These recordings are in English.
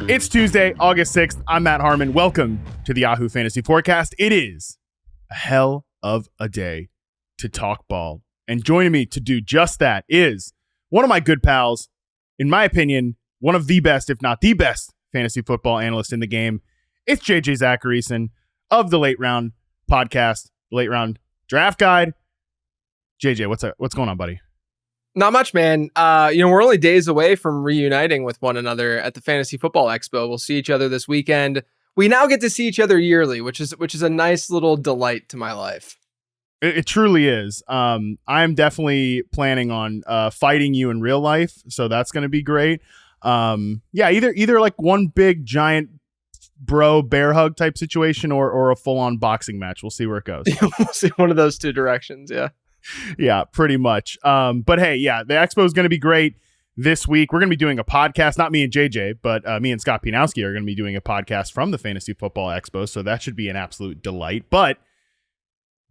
It's Tuesday, August 6th. I'm Matt Harmon. Welcome to the Yahoo Fantasy Forecast. It is a hell of a day to talk ball. And joining me to do just that is one of my good pals, in my opinion, one of the best, if not the best, fantasy football analyst in the game. It's JJ Zachariason of the Late Round Podcast, Late Round Draft Guide. JJ, what's going on, buddy? Not much, man. We're only days away from reuniting with one another at the Fantasy Football Expo. We'll see each other this weekend. We now get to see each other yearly, which is a nice little delight to my life. It truly is. I'm definitely planning on fighting you in real life, so that's going to be great. Either like one big giant bro bear hug type situation or a full on boxing match. We'll see where it goes. We'll see one of those two directions. Yeah. Yeah, pretty much. But hey, yeah, the expo is going to be great this week. We're going to be doing a podcast, not me and JJ, but me and Scott Pianowski are going to be doing a podcast from the Fantasy Football Expo. So that should be an absolute delight. But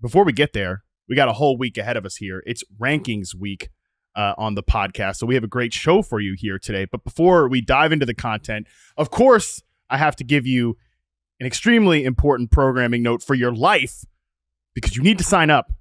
before we get there, we got a whole week ahead of us here. It's rankings week on the podcast. So we have a great show for you here today. But before we dive into the content, of course, I have to give you an extremely important programming note for your life, because you need to sign up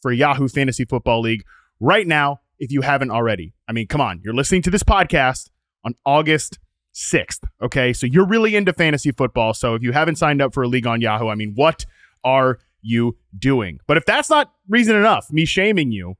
for Yahoo Fantasy Football League right now if you haven't already. I mean, come on. You're listening to this podcast on August 6th, okay? So you're really into fantasy football. So if you haven't signed up for a league on Yahoo, I mean, what are you doing? But if that's not reason enough, me shaming you,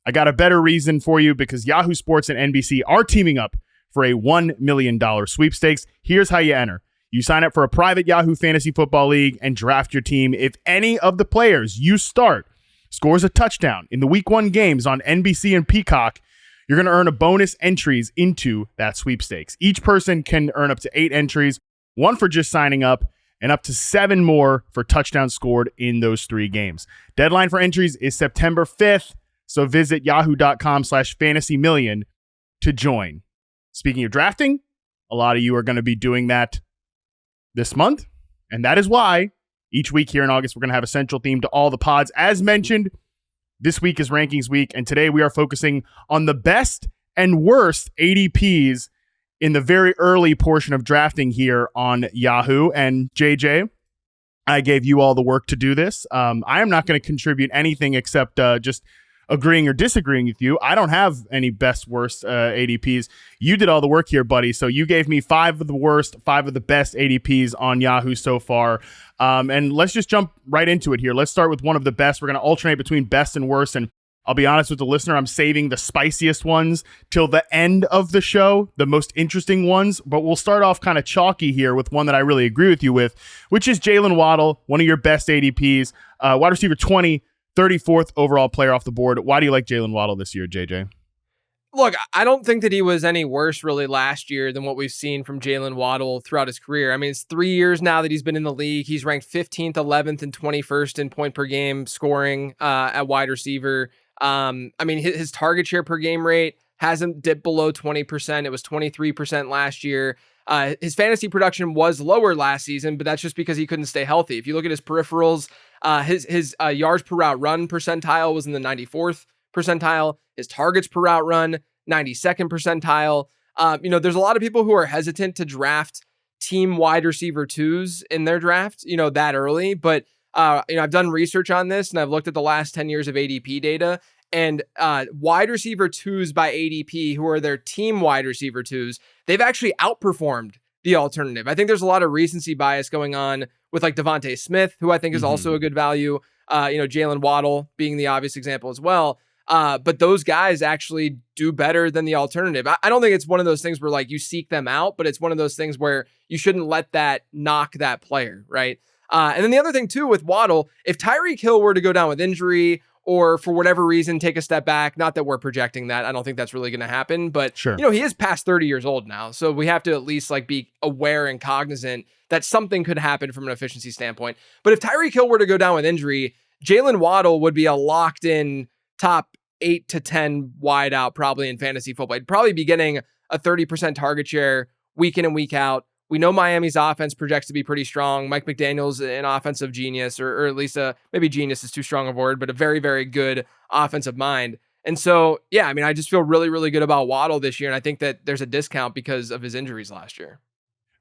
I got a better reason for you, because Yahoo Sports and NBC are teaming up for a $1 million sweepstakes. Here's how you enter. You sign up for a private Yahoo Fantasy Football League and draft your team. If any of the players you start scores a touchdown in the Week 1 games on NBC and Peacock, you're going to earn a bonus entries into that sweepstakes. Each person can earn up to 8 entries, 1 for just signing up, and up to 7 more for touchdowns scored in those 3 games. Deadline for entries is September 5th, so visit yahoo.com/fantasymillion to join. Speaking of drafting, a lot of you are going to be doing that this month, and that is why each week here in August, we're going to have a central theme to all the pods. As mentioned, this week is rankings week, and today we are focusing on the best and worst ADPs in the very early portion of drafting here on Yahoo. And JJ, I gave you all the work to do this. I am not going to contribute anything except just agreeing or disagreeing with you. I don't have any best, worst ADPs. You did all the work here, buddy. So you gave me 5 of the worst, 5 of the best ADPs on Yahoo so far. And let's just jump right into it here. Let's start with one of the best. We're going to alternate between best and worst. And I'll be honest with the listener, I'm saving the spiciest ones till the end of the show, the most interesting ones. But we'll start off kind of chalky here with one that I really agree with you with, which is Jaylen Waddle, one of your best ADPs, wide receiver 20, 34th overall player off the board. Why do you like Jaylen Waddle this year, JJ? Look, I don't think that he was any worse really last year than what we've seen from Jaylen Waddle throughout his career. I mean, it's 3 years now that he's been in the league. He's ranked 15th, 11th, and 21st in point per game scoring at wide receiver. His target share per game rate hasn't dipped below 20%. It was 23% last year. His fantasy production was lower last season, but that's just because he couldn't stay healthy. If you look at his peripherals, his yards per route run percentile was in the 94th percentile. His targets per route run, 92nd percentile. There's a lot of people who are hesitant to draft team wide receiver 2s in their draft, that early. But, I've done research on this, and I've looked at the last 10 years of ADP data. And wide receiver 2s by ADP, who are their team wide receiver 2s, they've actually outperformed the alternative. I think there's a lot of recency bias going on with like Devontae Smith, who I think is also a good value. Jaylen Waddle being the obvious example as well. But those guys actually do better than the alternative. I don't think it's one of those things where like you seek them out, but it's one of those things where you shouldn't let that knock that player, right? And then the other thing too with Waddle, if Tyreek Hill were to go down with injury or for whatever reason take a step back, not that we're projecting that, I don't think that's really going to happen, but sure. He is past 30 years old now, so we have to at least like be aware and cognizant that something could happen from an efficiency standpoint. But if Tyreek Hill were to go down with injury, Jaylen Waddle would be a locked in top 8 to 10 wide out probably in fantasy football. He'd probably be getting a 30% target share week in and week out. We know Miami's offense projects to be pretty strong. Mike McDaniel's an offensive genius, or at least maybe genius is too strong a word, but a very, very good offensive mind. And so, yeah, I just feel really, really good about Waddle this year. And I think that there's a discount because of his injuries last year.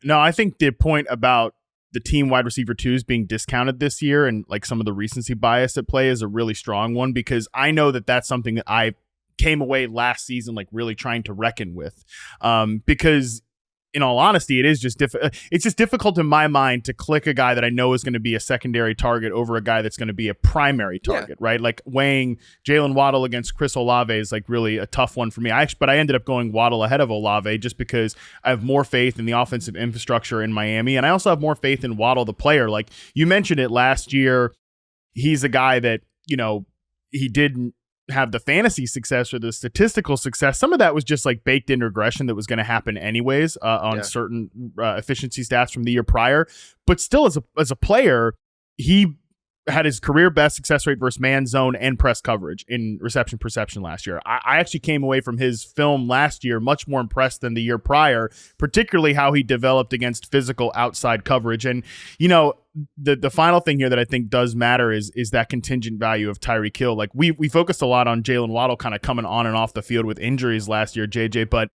No, I think the point about the team wide receiver twos being discounted this year and like some of the recency bias at play is a really strong one, because I know that that's something that I came away last season like really trying to reckon with, because in all honesty, it's just difficult in my mind to click a guy that I know is going to be a secondary target over a guy that's going to be a primary target, right? Like weighing Jaylen Waddle against Chris Olave is like really a tough one for me. But I ended up going Waddle ahead of Olave just because I have more faith in the offensive infrastructure in Miami, and I also have more faith in Waddle, the player. Like you mentioned it last year, he's a guy that, you know, he didn't have the fantasy success or the statistical success. Some of that was just like baked in regression that was going to happen anyways on certain efficiency stats from the year prior. But still, as a player, he had his career best success rate versus man, zone, and press coverage in reception perception last year. I actually came away from his film last year much more impressed than the year prior, particularly how he developed against physical outside coverage. And, you know, the final thing here that I think does matter is that contingent value of Tyreek Hill. Like we focused a lot on Jaylen Waddle kind of coming on and off the field with injuries last year, JJ, but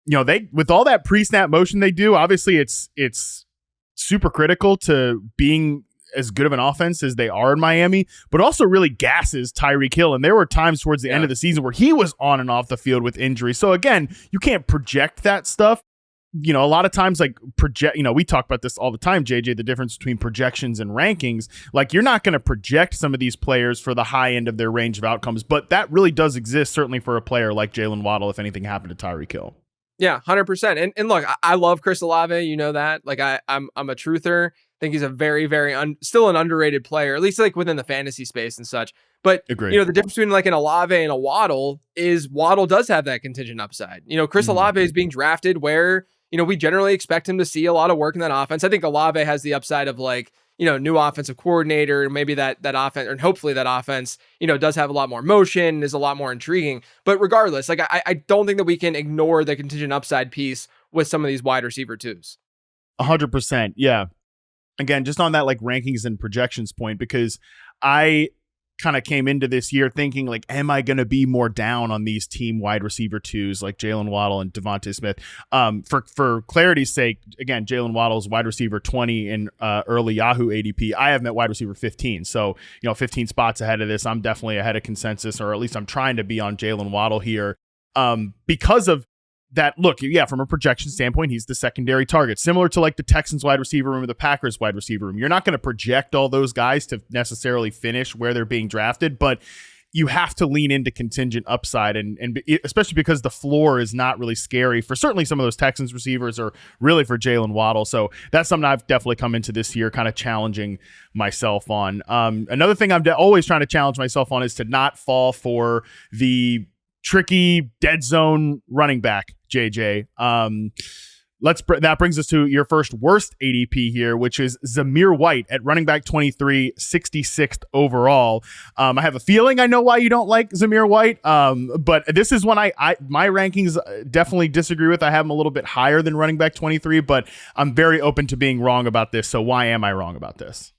you know, they, with all that pre-snap motion they do, obviously it's super critical to being as good of an offense as they are in Miami, but also really gasses Tyreek Hill. And there were times towards the end of the season where he was on and off the field with injury. So again, you can't project that stuff. You know, a lot of times like we talk about this all the time, JJ, the difference between projections and rankings. Like you're not going to project some of these players for the high end of their range of outcomes, but that really does exist certainly for a player like Jaylen Waddle if anything happened to Tyreek Hill. Yeah, 100%. And look, I love Chris Olave. You know that. Like I'm a truther. I think he's a very, very still an underrated player, at least like within the fantasy space and such. But Agreed. You know, the difference between like an Olave and a Waddle is Waddle does have that contingent upside. You know, Chris Olave is being drafted where, you know, we generally expect him to see a lot of work in that offense. I think Olave has the upside of like, you know, new offensive coordinator, maybe that offense, and hopefully that offense, you know, does have a lot more motion, is a lot more intriguing. But regardless, like I don't think that we can ignore the contingent upside piece with some of these wide receiver twos. 100%. Yeah. Again, just on that like rankings and projections point, because I kind of came into this year thinking like, am I going to be more down on these team wide receiver twos like Jaylen Waddle and Devontae Smith? For clarity's sake, again, Jaylen Waddle's wide receiver 20 in early Yahoo ADP. I have him at wide receiver 15. So, you know, 15 spots ahead of this. I'm definitely ahead of consensus, or at least I'm trying to be on Jaylen Waddle here because of that. Look, yeah, from a projection standpoint, he's the secondary target, similar to like the Texans wide receiver room or the Packers wide receiver room. You're not going to project all those guys to necessarily finish where they're being drafted, but you have to lean into contingent upside, and especially because the floor is not really scary for certainly some of those Texans receivers, or really for Jaylen Waddle. So that's something I've definitely come into this year kind of challenging myself on. Another thing I'm always trying to challenge myself on is to not fall for the tricky dead zone running back, JJ. That brings us to your first worst ADP here, which is Zamir White at running back 23, 66th overall. I have a feeling I know why you don't like Zamir White, but this is one my rankings definitely disagree with. I have him a little bit higher than running back 23, but I'm very open to being wrong about this. So why am I wrong about this?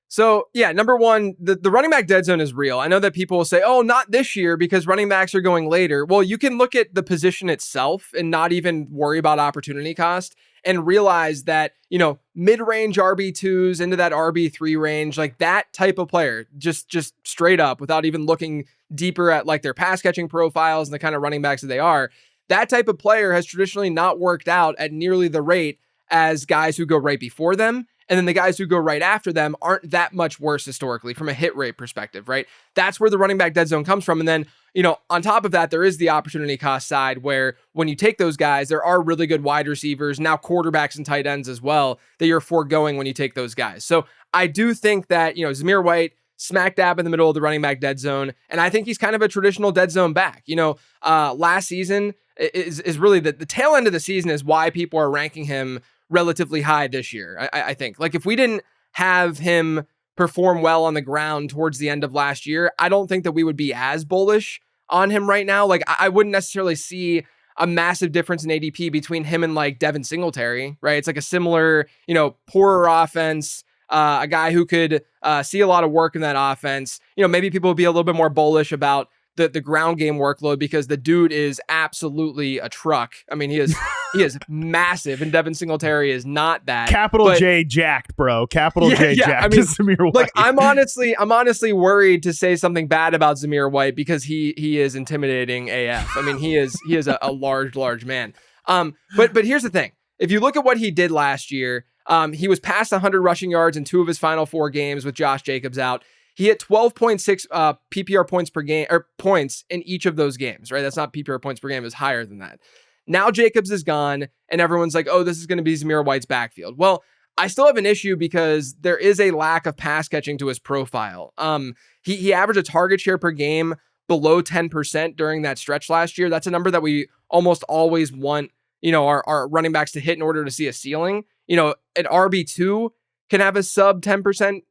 So yeah, number one, the running back dead zone is real. I know that people will say, oh, not this year because running backs are going later. Well, you can look at the position itself and not even worry about opportunity cost and realize that, you know, mid-range RB2s into that RB3 range, like that type of player, just straight up without even looking deeper at like their pass catching profiles and the kind of running backs that they are, that type of player has traditionally not worked out at nearly the rate as guys who go right before them. And then the guys who go right after them aren't that much worse historically from a hit rate perspective, right? That's where the running back dead zone comes from. And then, you know, on top of that, there is the opportunity cost side where when you take those guys, there are really good wide receivers, now quarterbacks and tight ends as well, that you're foregoing when you take those guys. So I do think that, you know, Zamir White, smack dab in the middle of the running back dead zone. And I think he's kind of a traditional dead zone back. You know, last season is really the tail end of the season is why people are ranking him relatively high this year. I think like if we didn't have him perform well on the ground towards the end of last year, I don't think that we would be as bullish on him right now. Like I wouldn't necessarily see a massive difference in ADP between him and like Devin Singletary, right? It's like a similar, you know, poorer offense, a guy who could see a lot of work in that offense. You know, maybe people would be a little bit more bullish about the ground game workload because the dude is absolutely a truck. I mean, he is massive, and Devin Singletary is not that. Capital J jacked, bro. Capital J jacked. I mean, Zamir White. Like I'm honestly worried to say something bad about Zamir White because he is intimidating AF. I mean, he is a large man. But here's the thing. If you look at what he did last year, he was past 100 rushing yards in 2 of his final 4 games with Josh Jacobs out. He hit 12.6 PPR points per game, or points in each of those games, right? That's not PPR points per game, it's higher than that. Now Jacobs is gone, and everyone's like, oh, this is going to be Zamir White's backfield. Well, I still have an issue because there is a lack of pass catching to his profile. He averaged a target share per game below 10% during that stretch last year. That's a number that we almost always want, our running backs to hit in order to see a ceiling. An RB2 can have a sub 10%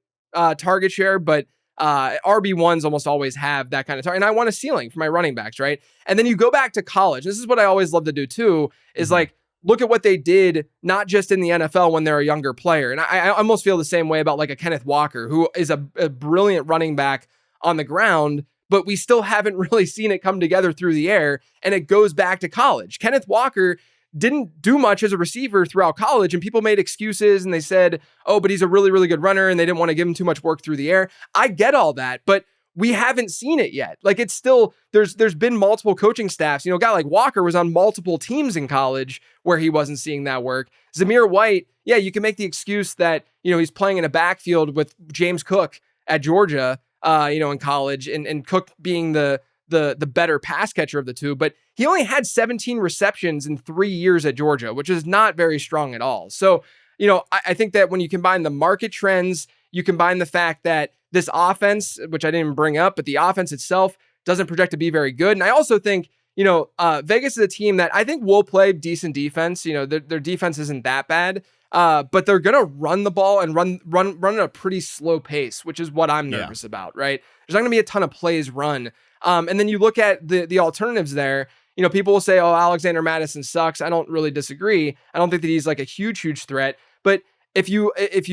target share, but RB1s almost always have that kind of target. And I want a ceiling for my running backs, right? And then you go back to college. This is what I always love to do too, is like, look at what they did, not just in the NFL when they're a younger player. And I almost feel the same way about like a Kenneth Walker, who is a brilliant running back on the ground, but we still haven't really seen it come together through the air. And it goes back to college. Kenneth Walker didn't do much as a receiver throughout college, and people made excuses and they said, oh, but he's a really, really good runner, and they didn't want to give him too much work through the air. I get all that, but we haven't seen it yet. Like it's still, there's been multiple coaching staffs. A guy like Walker was on multiple teams in college where he wasn't seeing that work. Zamir White, yeah, you can make the excuse that, he's playing in a backfield with James Cook at Georgia, in college, and Cook being the better pass catcher of the two, but he only had 17 receptions in 3 years at Georgia, which is not very strong at all. So, I think that when you combine the market trends, you combine the fact that this offense, which I didn't even bring up, but the offense itself doesn't project to be very good. And I also think, Vegas is a team that I think will play decent defense. Their defense isn't that bad, but they're going to run the ball and run at a pretty slow pace, which is what I'm nervous about, right? There's not going to be a ton of plays run. And then you look at the alternatives there. People will say, oh, Alexander Mattison sucks. I don't really disagree. I don't think that he's like a huge threat. But if you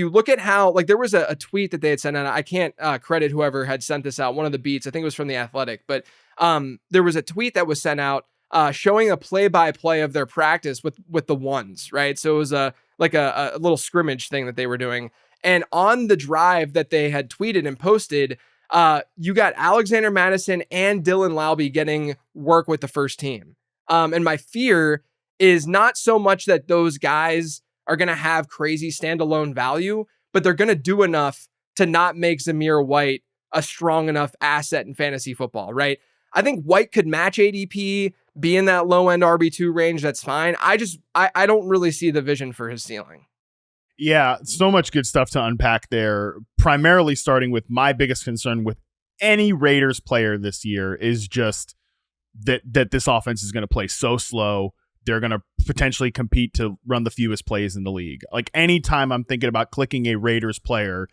look at how, like, there was a tweet that they had sent out. I can't credit whoever had sent this out. One of the beats, I think it was from The Athletic. But there was a tweet that was sent out showing a play-by-play of their practice with the ones, right? So it was a little scrimmage thing that they were doing. And on the drive that they had tweeted and posted, you got Alexander Mattison and Dylan Laube getting work with the first team. And my fear is not so much that those guys are going to have crazy standalone value, but they're going to do enough to not make Zamir White a strong enough asset in fantasy football, right? I think White could match ADP, be in that low end RB2 range. That's fine. I don't really see the vision for his ceiling. Yeah, so much good stuff to unpack there. Primarily starting with my biggest concern with any Raiders player this year is just that this offense is going to play so slow. They're going to potentially compete to run the fewest plays in the league. Like anytime I'm thinking about clicking a Raiders player,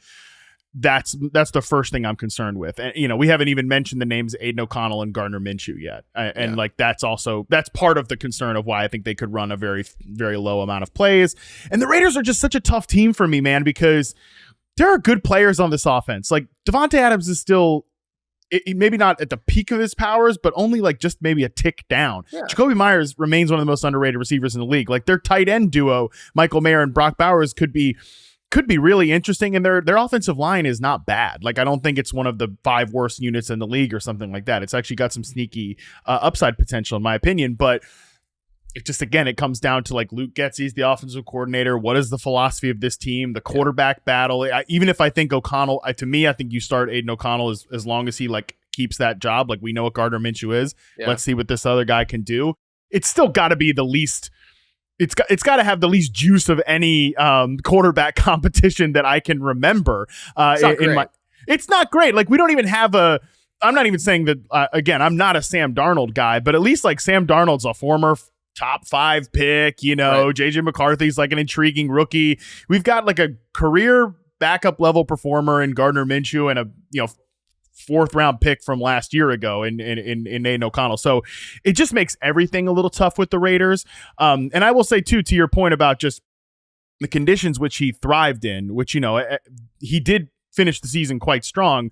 that's the first thing I'm concerned with. And, we haven't even mentioned the names Aiden O'Connell and Gardner Minshew yet. And that's part of the concern of why I think they could run a very, very low amount of plays. And the Raiders are just such a tough team for me, man, because there are good players on this offense. Like Devontae Adams is still maybe not at the peak of his powers, but only like just maybe a tick down. Yeah. Jacoby Myers remains one of the most underrated receivers in the league. Like their tight end duo, Michael Mayer and Brock Bowers, could be really interesting, and their offensive line is not bad. Like I don't think it's one of the 5 worst units in the league or something like that. It's actually got some sneaky upside potential in my opinion, but it just, again, it comes down to like Luke Getsy's the offensive coordinator. What is the philosophy of this team? The quarterback battle. Even if I think O'Connell, to me, I think you start Aiden O'Connell as long as he like keeps that job. Like we know what Gardner Minshew is. Yeah. Let's see what this other guy can do. It's still got to be the least. It's got to have the least juice of any quarterback competition that I can remember. It's not great. Like we don't even have a. I'm not even saying that. Again, I'm not a Sam Darnold guy, but at least like Sam Darnold's a former top 5 pick. Right. JJ McCarthy's like an intriguing rookie. We've got like a career backup level performer in Gardner Minshew and a 4th round pick from last year ago in Aiden O'Connell. So it just makes everything a little tough with the Raiders. And I will say too, to your point about just the conditions which he thrived in, which, he did finish the season quite strong.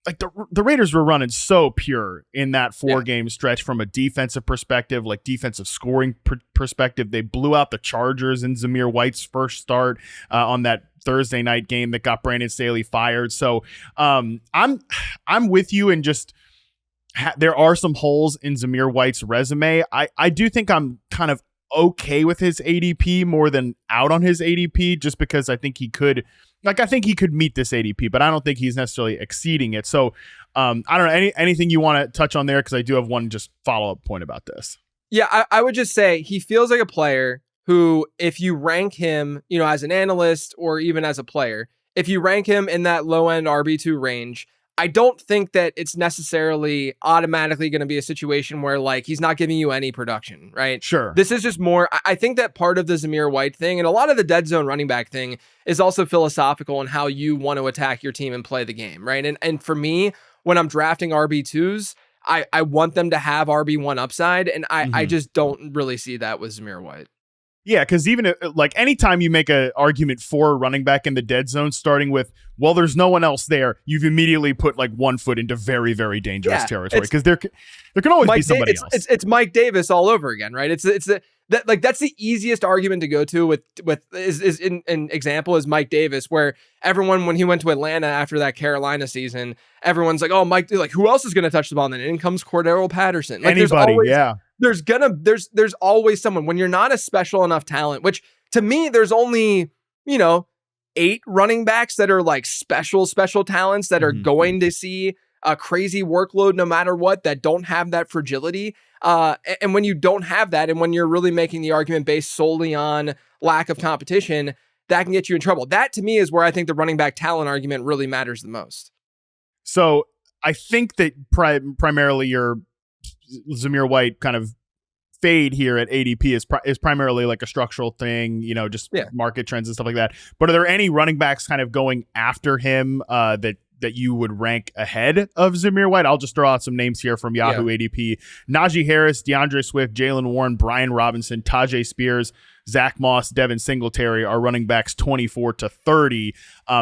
like the Raiders were running so pure in that 4-game stretch from a defensive perspective, like defensive scoring perspective. They blew out the Chargers in Zamir White's first start on that Thursday night game that got Brandon Staley fired. So I'm with you, and just there are some holes in Zamir White's resume. I do think I'm kind of okay with his ADP more than out on his ADP, just because I think he could meet this ADP, but I don't think he's necessarily exceeding it. So I don't know, anything you want to touch on there? Because I do have one just follow-up point about this. Yeah, I would just say he feels like a player who, if you rank him, as an analyst or even as a player, if you rank him in that low-end RB2 range, I don't think that it's necessarily automatically going to be a situation where like he's not giving you any production, right? Sure. This is just more, I think that part of the Zamir White thing and a lot of the dead zone running back thing is also philosophical in how you want to attack your team and play the game, right? And for me, when I'm drafting RB2s, I want them to have RB1 upside, and I just don't really see that with Zamir White. Yeah, because even like anytime you make an argument for a running back in the dead zone, starting with, well, there's no one else there, you've immediately put like one foot into very, very dangerous territory, because there can always be somebody else. It's Mike Davis all over again, right? That's the easiest argument to go to with is in an example is Mike Davis, where everyone, when he went to Atlanta after that Carolina season, everyone's like, oh, Mike, like who else is going to touch the ball? And then in comes Cordero Patterson. Like, anybody, there's always someone. When you're not a special enough talent, which to me, there's only, 8 running backs that are like special talents that are going to see a crazy workload no matter what, that don't have that fragility. And when you don't have that, and when you're really making the argument based solely on lack of competition, that can get you in trouble. That to me is where I think the running back talent argument really matters the most. So I think that primarily your Zamir White kind of fade here at ADP is primarily like a structural thing, just market trends and stuff like that. But are there any running backs kind of going after him that you would rank ahead of Zamir White? I'll just throw out some names here from Yahoo ADP. Najee Harris, DeAndre Swift, Jaylen Warren, Brian Robinson, Tajay Spears, Zach Moss, Devin Singletary are running backs 24 to 30.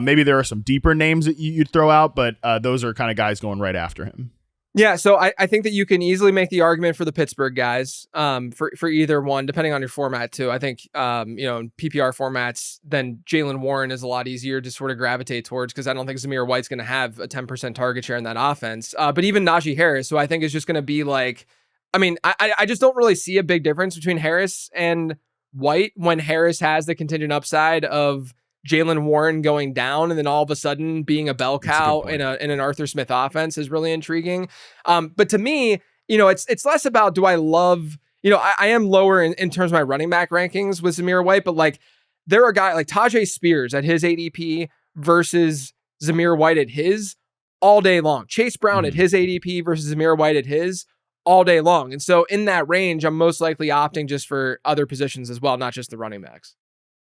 Maybe there are some deeper names that you'd throw out, but those are kind of guys going right after him. Yeah, so I think that you can easily make the argument for the Pittsburgh guys, for either one, depending on your format too. I think, in PPR formats, then Jaylen Warren is a lot easier to sort of gravitate towards, because I don't think Zamir White's going to have a 10% target share in that offense. But even Najee Harris, who I think is just going to be like, I just don't really see a big difference between Harris and White when Harris has the contingent upside of Jaylen Warren going down and then all of a sudden being a bell cow in an Arthur Smith offense is really intriguing. But to me, it's less about, do I love, I am lower in terms of my running back rankings with Zamir White, but like there are guys like Tajay Spears at his ADP versus Zamir White at his all day long. Chase Brown at his ADP versus Zamir White at his all day long. And so in that range, I'm most likely opting just for other positions as well, not just the running backs.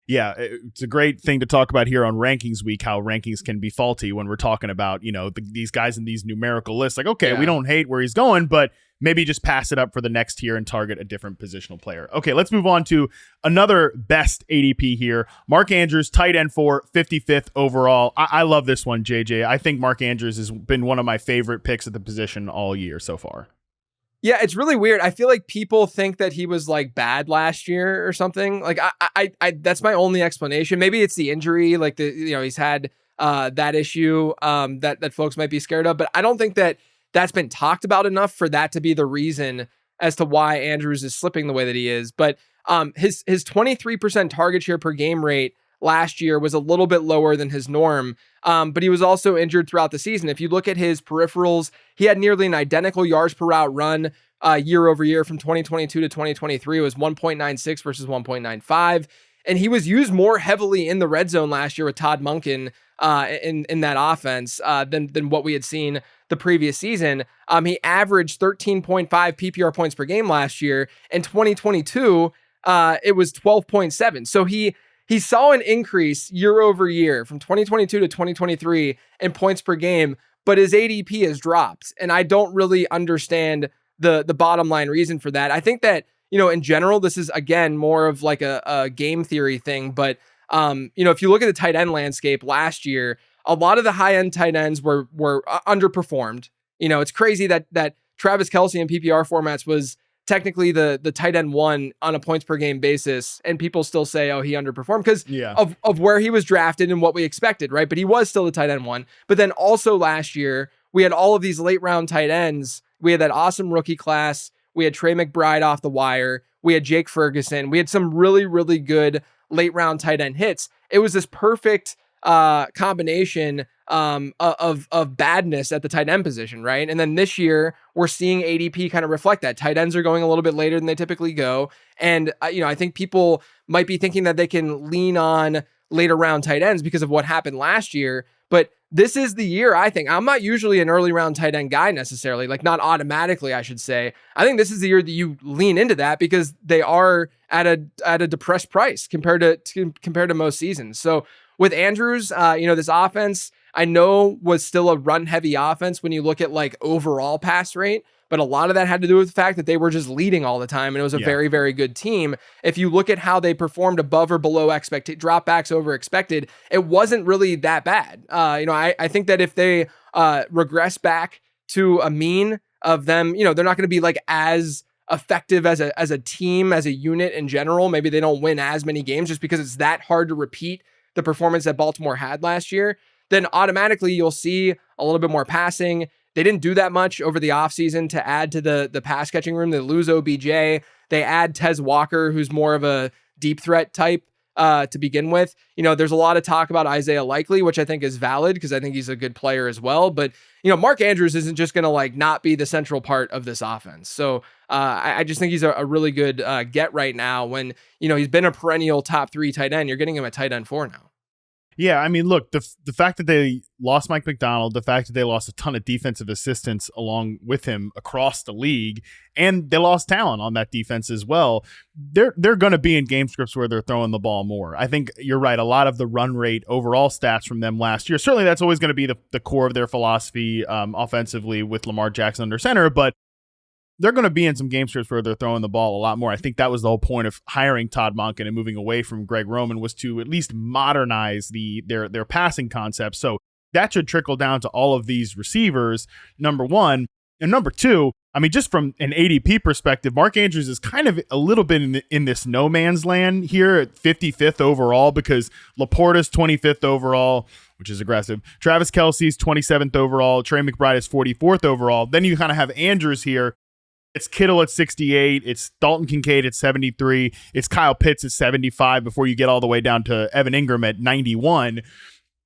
Yeah, it's a great thing to talk about here on Rankings Week, how rankings can be faulty when we're talking about, these guys in these numerical lists. Like, okay, we don't hate where he's going, but maybe just pass it up for the next tier and target a different positional player. Okay, let's move on to another best ADP here. Mark Andrews, tight end 55th overall. I love this one, JJ. I think Mark Andrews has been one of my favorite picks at the position all year so far. Yeah, it's really weird. I feel like people think that he was like bad last year or something. Like I that's my only explanation. Maybe it's the injury, like he's had that issue that folks might be scared of, but I don't think that that's been talked about enough for that to be the reason as to why Andrews is slipping the way that he is. But his 23% target share per game rate last year was a little bit lower than his norm, but he was also injured throughout the season. If you look at his peripherals, he had nearly an identical yards per route run year over year from 2022 to 2023. It was 1.96 versus 1.95. And he was used more heavily in the red zone last year with Todd Monken in that offense than what we had seen the previous season. He averaged 13.5 PPR points per game last year. In 2022, it was 12.7. So he saw an increase year over year from 2022 to 2023 in points per game, but his ADP has dropped. And I don't really understand the bottom line reason for that. I think that, in general, this is, again, more of like a game theory thing. But, if you look at the tight end landscape last year, a lot of the high end tight ends were underperformed. It's crazy that Travis Kelce in PPR formats was technically the tight end one on a points per game basis, and people still say, oh, he underperformed because of where he was drafted and what we expected, right? But he was still the tight end one. But then also last year, we had all of these late round tight ends. We had that awesome rookie class. We had Trey McBride off the wire. We had Jake Ferguson. We had some really, really good late round tight end hits. It was this perfect combination of badness at the tight end position, right? And then this year, we're seeing ADP kind of reflect that. Tight ends are going a little bit later than they typically go. And, I think people might be thinking that they can lean on later round tight ends because of what happened last year. But this is the year, I think. I'm not usually an early round tight end guy necessarily, like not automatically, I should say. I think this is the year that you lean into that because they are at a depressed price compared to most seasons. So with Andrews, this offense, I know was still a run heavy offense when you look at like overall pass rate, but a lot of that had to do with the fact that they were just leading all the time and it was a very, very good team. If you look at how they performed above or below expected, dropbacks over expected, it wasn't really that bad. I think that if they regress back to a mean of them, they're not going to be like as effective as a team, as a unit in general. Maybe they don't win as many games just because it's that hard to repeat the performance that Baltimore had last year. Then automatically you'll see a little bit more passing. They didn't do that much over the offseason to add to the pass catching room. They lose OBJ. They add Tez Walker, who's more of a deep threat type to begin with. There's a lot of talk about Isaiah Likely, which I think is valid because I think he's a good player as well. But, Mark Andrews isn't just going to like not be the central part of this offense. So I just think he's a really good get right now when, he's been a perennial top 3 tight end. You're getting him at tight end 4 now. Yeah, I mean, look, the fact that they lost Mike McDonald, the fact that they lost a ton of defensive assistants along with him across the league, and they lost talent on that defense as well, they're going to be in game scripts where they're throwing the ball more. I think you're right. A lot of the run rate overall stats from them last year, certainly that's always going to be the core of their philosophy offensively with Lamar Jackson under center, but they're going to be in some game scripts where they're throwing the ball a lot more. I think that was the whole point of hiring Todd Monken and moving away from Greg Roman was to at least modernize their passing concept. So that should trickle down to all of these receivers, number one. And number two, I mean, just from an ADP perspective, Mark Andrews is kind of a little bit in this no man's land here at 55th overall because Laporta's 25th overall, which is aggressive. Travis Kelce's 27th overall. Trey McBride is 44th overall. Then you kind of have Andrews here. It's Kittle at 68. It's Dalton Kincaid at 73. It's Kyle Pitts at 75 before you get all the way down to Evan Ingram at 91.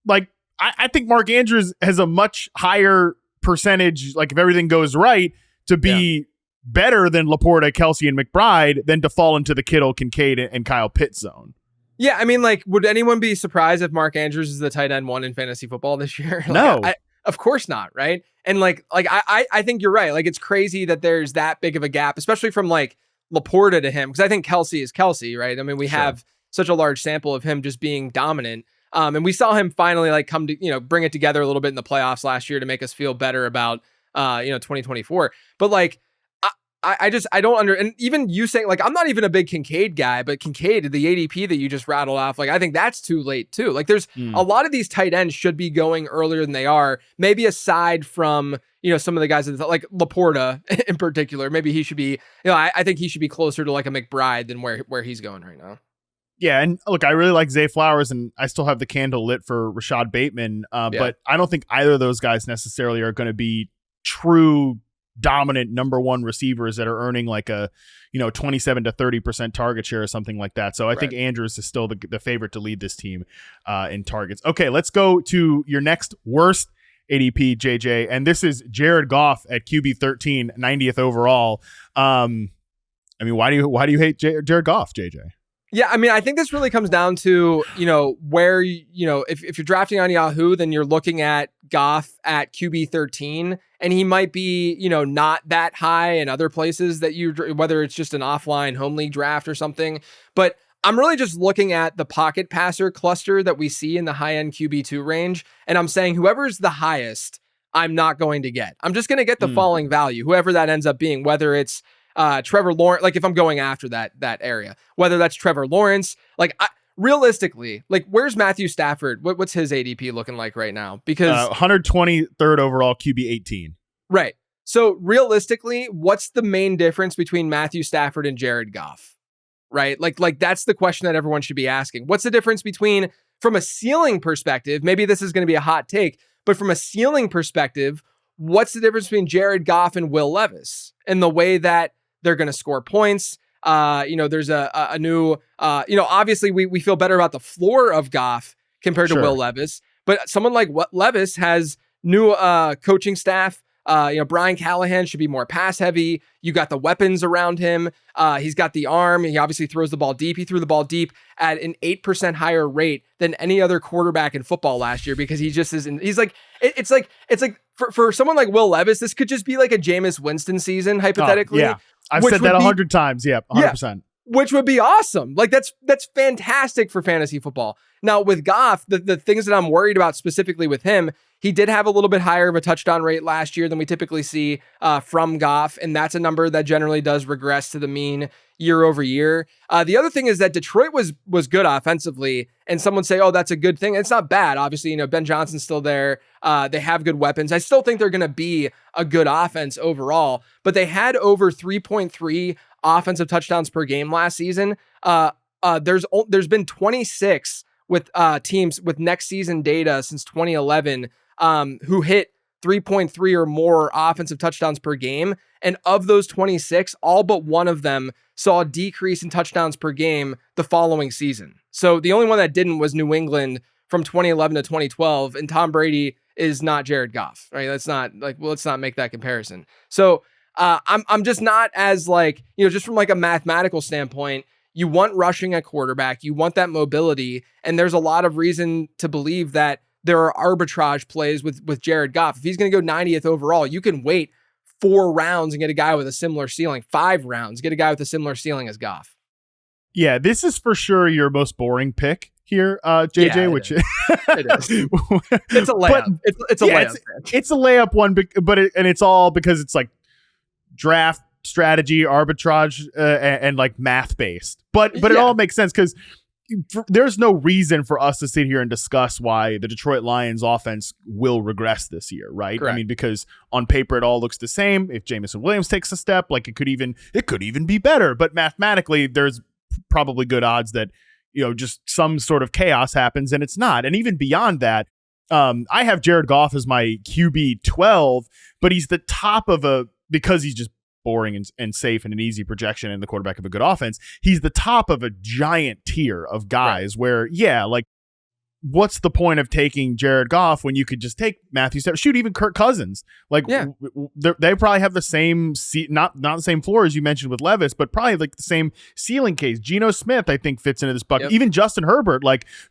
Like, I think Mark Andrews has a much higher percentage, like if everything goes right, to be better than Laporta, Kelce, and McBride than to fall into the Kittle, Kincaid, and Kyle Pitts zone. Yeah, I mean, like, would anyone be surprised if Mark Andrews is the tight end 1 in fantasy football this year? No. Of course not, right? And I think you're right. Like, it's crazy that there's that big of a gap, especially from like Laporta to him, because I think Kelce is Kelce, right? I mean, we have such a large sample of him just being dominant. And we saw him finally like come to, bring it together a little bit in the playoffs last year to make us feel better about 2024. But like, I don't and even you saying like, I'm not even a big Kincaid guy, but Kincaid, the ADP that you just rattled off, like, I think that's too late too. Like there's a lot of these tight ends should be going earlier than they are, maybe aside from, some of the guys that like Laporta in particular, maybe he should be, I think he should be closer to like a McBride than where he's going right now. Yeah, and look, I really like Zay Flowers, and I still have the candle lit for Rashad Bateman, but I don't think either of those guys necessarily are going to be true dominant number one receivers that are earning like a 27 to 30% target share or something like that. So I think Andrews is still the favorite to lead this team in targets. Okay, let's go to your next worst ADP, JJ, and this is Jared Goff at QB 13, 90th overall. I mean, why do you hate Jared Goff, JJ? Yeah, I mean, I think this really comes down to, where, if you're drafting on Yahoo, then you're looking at Goff at QB 13, and he might be, not that high in other places that whether it's just an offline home league draft or something. But I'm really just looking at the pocket passer cluster that we see in the high-end QB2 range, and I'm saying whoever's the highest, I'm not going to get. I'm just going to get the falling value, whoever that ends up being, whether it's Trevor Lawrence, like if I'm going after that area, whether that's Trevor Lawrence, like realistically, like, where's Matthew Stafford? What's his ADP looking like right now? Because 123rd overall, QB 18. Right. So realistically, what's the main difference between Matthew Stafford and Jared Goff? Right? Like that's the question that everyone should be asking. What's the difference between, from a ceiling perspective, maybe this is going to be a hot take, but from a ceiling perspective, what's the difference between Jared Goff and Will Levis and the way that they're going to score points? There's a new, obviously we feel better about the floor of Goff compared to Will Levis, but someone like Levis has new coaching staff. Brian Callahan should be more pass heavy. You got the weapons around him. He's got the arm. He obviously throws the ball deep. He threw the ball deep at an 8% higher rate than any other quarterback in football last year, because he just isn't. He's like, it's like for someone like Will Levis, this could just be like a Jameis Winston season, hypothetically. Yeah. I've said that 100 times. Yeah, 100%. Yeah, which would be awesome. Like that's fantastic for fantasy football. Now with Goff, the things that I'm worried about specifically with him, he did have a little bit higher of a touchdown rate last year than we typically see from Goff, and that's a number that generally does regress to the mean year over year. The other thing is that Detroit was good offensively, and someone say, oh, that's a good thing. It's not bad. Obviously, Ben Johnson's still there. They have good weapons. I still think they're going to be a good offense overall, but they had over 3.3 offensive touchdowns per game last season. There's been 26 with teams with next season data since 2011 who hit 3.3 or more offensive touchdowns per game. And of those 26, all but one of them saw a decrease in touchdowns per game the following season. So the only one that didn't was New England from 2011 to 2012. And Tom Brady is not Jared Goff, right? Let's not make that comparison. So I'm just not as just from like a mathematical standpoint, you want rushing at quarterback, you want that mobility. And there's a lot of reason to believe that there are arbitrage plays with Jared Goff. If he's going to go 90th overall, you can wait 4 rounds and get a guy with a similar ceiling, 5 rounds, get a guy with a similar ceiling as Goff. Yeah, this is for sure your most boring pick here, JJ, yeah, which it is. It's a layup. It's a layup. It's a layup one, but it's all because it's like draft strategy, arbitrage, and like math based. But it all makes sense because there's no reason for us to sit here and discuss why the Detroit Lions offense will regress this year, right? Correct. I mean, because on paper it all looks the same. If Jameson Williams takes a step, like it could even be better. But mathematically, there's probably good odds that just some sort of chaos happens, and it's not. And even beyond that, I have Jared Goff as my QB 12, but he's the top of because he's just boring and safe and an easy projection and the quarterback of a good offense, he's the top of a giant tier of guys where, what's the point of taking Jared Goff when you could just take Matthew Stafford, shoot, even Kirk Cousins? They probably have the same, not the same floor as you mentioned with Levis, but probably like the same ceiling case. Geno Smith, I think, fits into this bucket. Yep. Even Justin Herbert,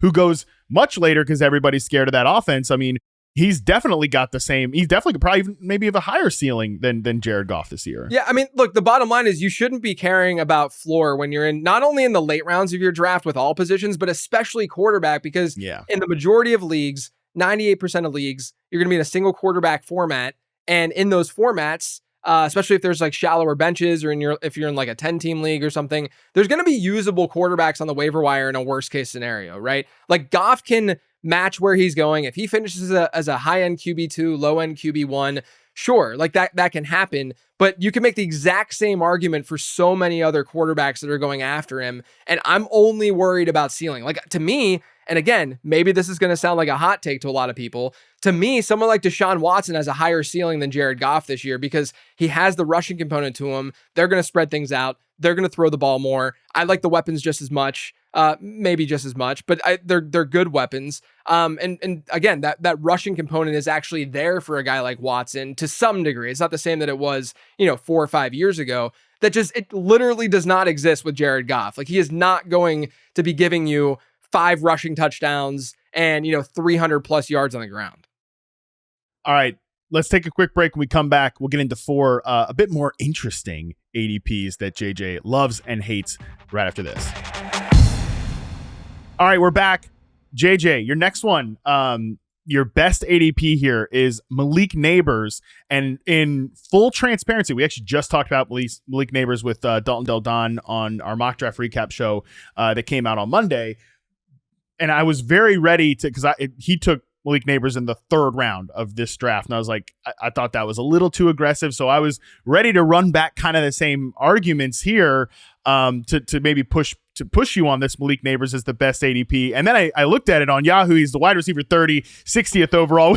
who goes much later because everybody's scared of that offense. I mean, he's definitely got the same. He's definitely probably maybe have a higher ceiling than Jared Goff this year. Yeah, I mean, look, the bottom line is you shouldn't be caring about floor when you're not only in the late rounds of your draft with all positions, but especially quarterback, because in the majority of leagues, 98% of leagues, you're going to be in a single quarterback format. And in those formats, especially if there's like shallower benches or if you're in like a 10-team league or something, there's going to be usable quarterbacks on the waiver wire in a worst case scenario, right? Like Goff can match where he's going. If he finishes as a high-end QB2, low-end QB1, sure, like that can happen, but you can make the exact same argument for so many other quarterbacks that are going after him. And I'm only worried about ceiling. Like, to me, and again, maybe this is going to sound like a hot take to a lot of people, to me, someone like Deshaun Watson has a higher ceiling than Jared Goff this year because he has the rushing component to him. They're going to spread things out. They're going to throw the ball more. I like the weapons just as much, maybe just as much, but they're good weapons. And again, that rushing component is actually there for a guy like Watson to some degree. It's not the same that it was, 4 or 5 years ago. It literally does not exist with Jared Goff. Like, he is not going to be giving you 5 rushing touchdowns and 300 plus yards on the ground. All right, let's take a quick break. When we come back, we'll get into 4 a bit more interesting ADPs that JJ loves and hates right after this. All right, we're back. JJ, your next one, your best ADP here is Malik Nabers. And in full transparency, we actually just talked about Malik Nabers with Dalton Del Don on our mock draft recap show that came out on Monday. and I was very ready to, because he took Malik Nabers in the 3rd round of this draft. And I was like, I thought that was a little too aggressive. So I was ready to run back kind of the same arguments here to maybe push you on this. Malik Nabers is the best ADP. And then I looked at it on Yahoo. He's the wide receiver 30, 60th overall,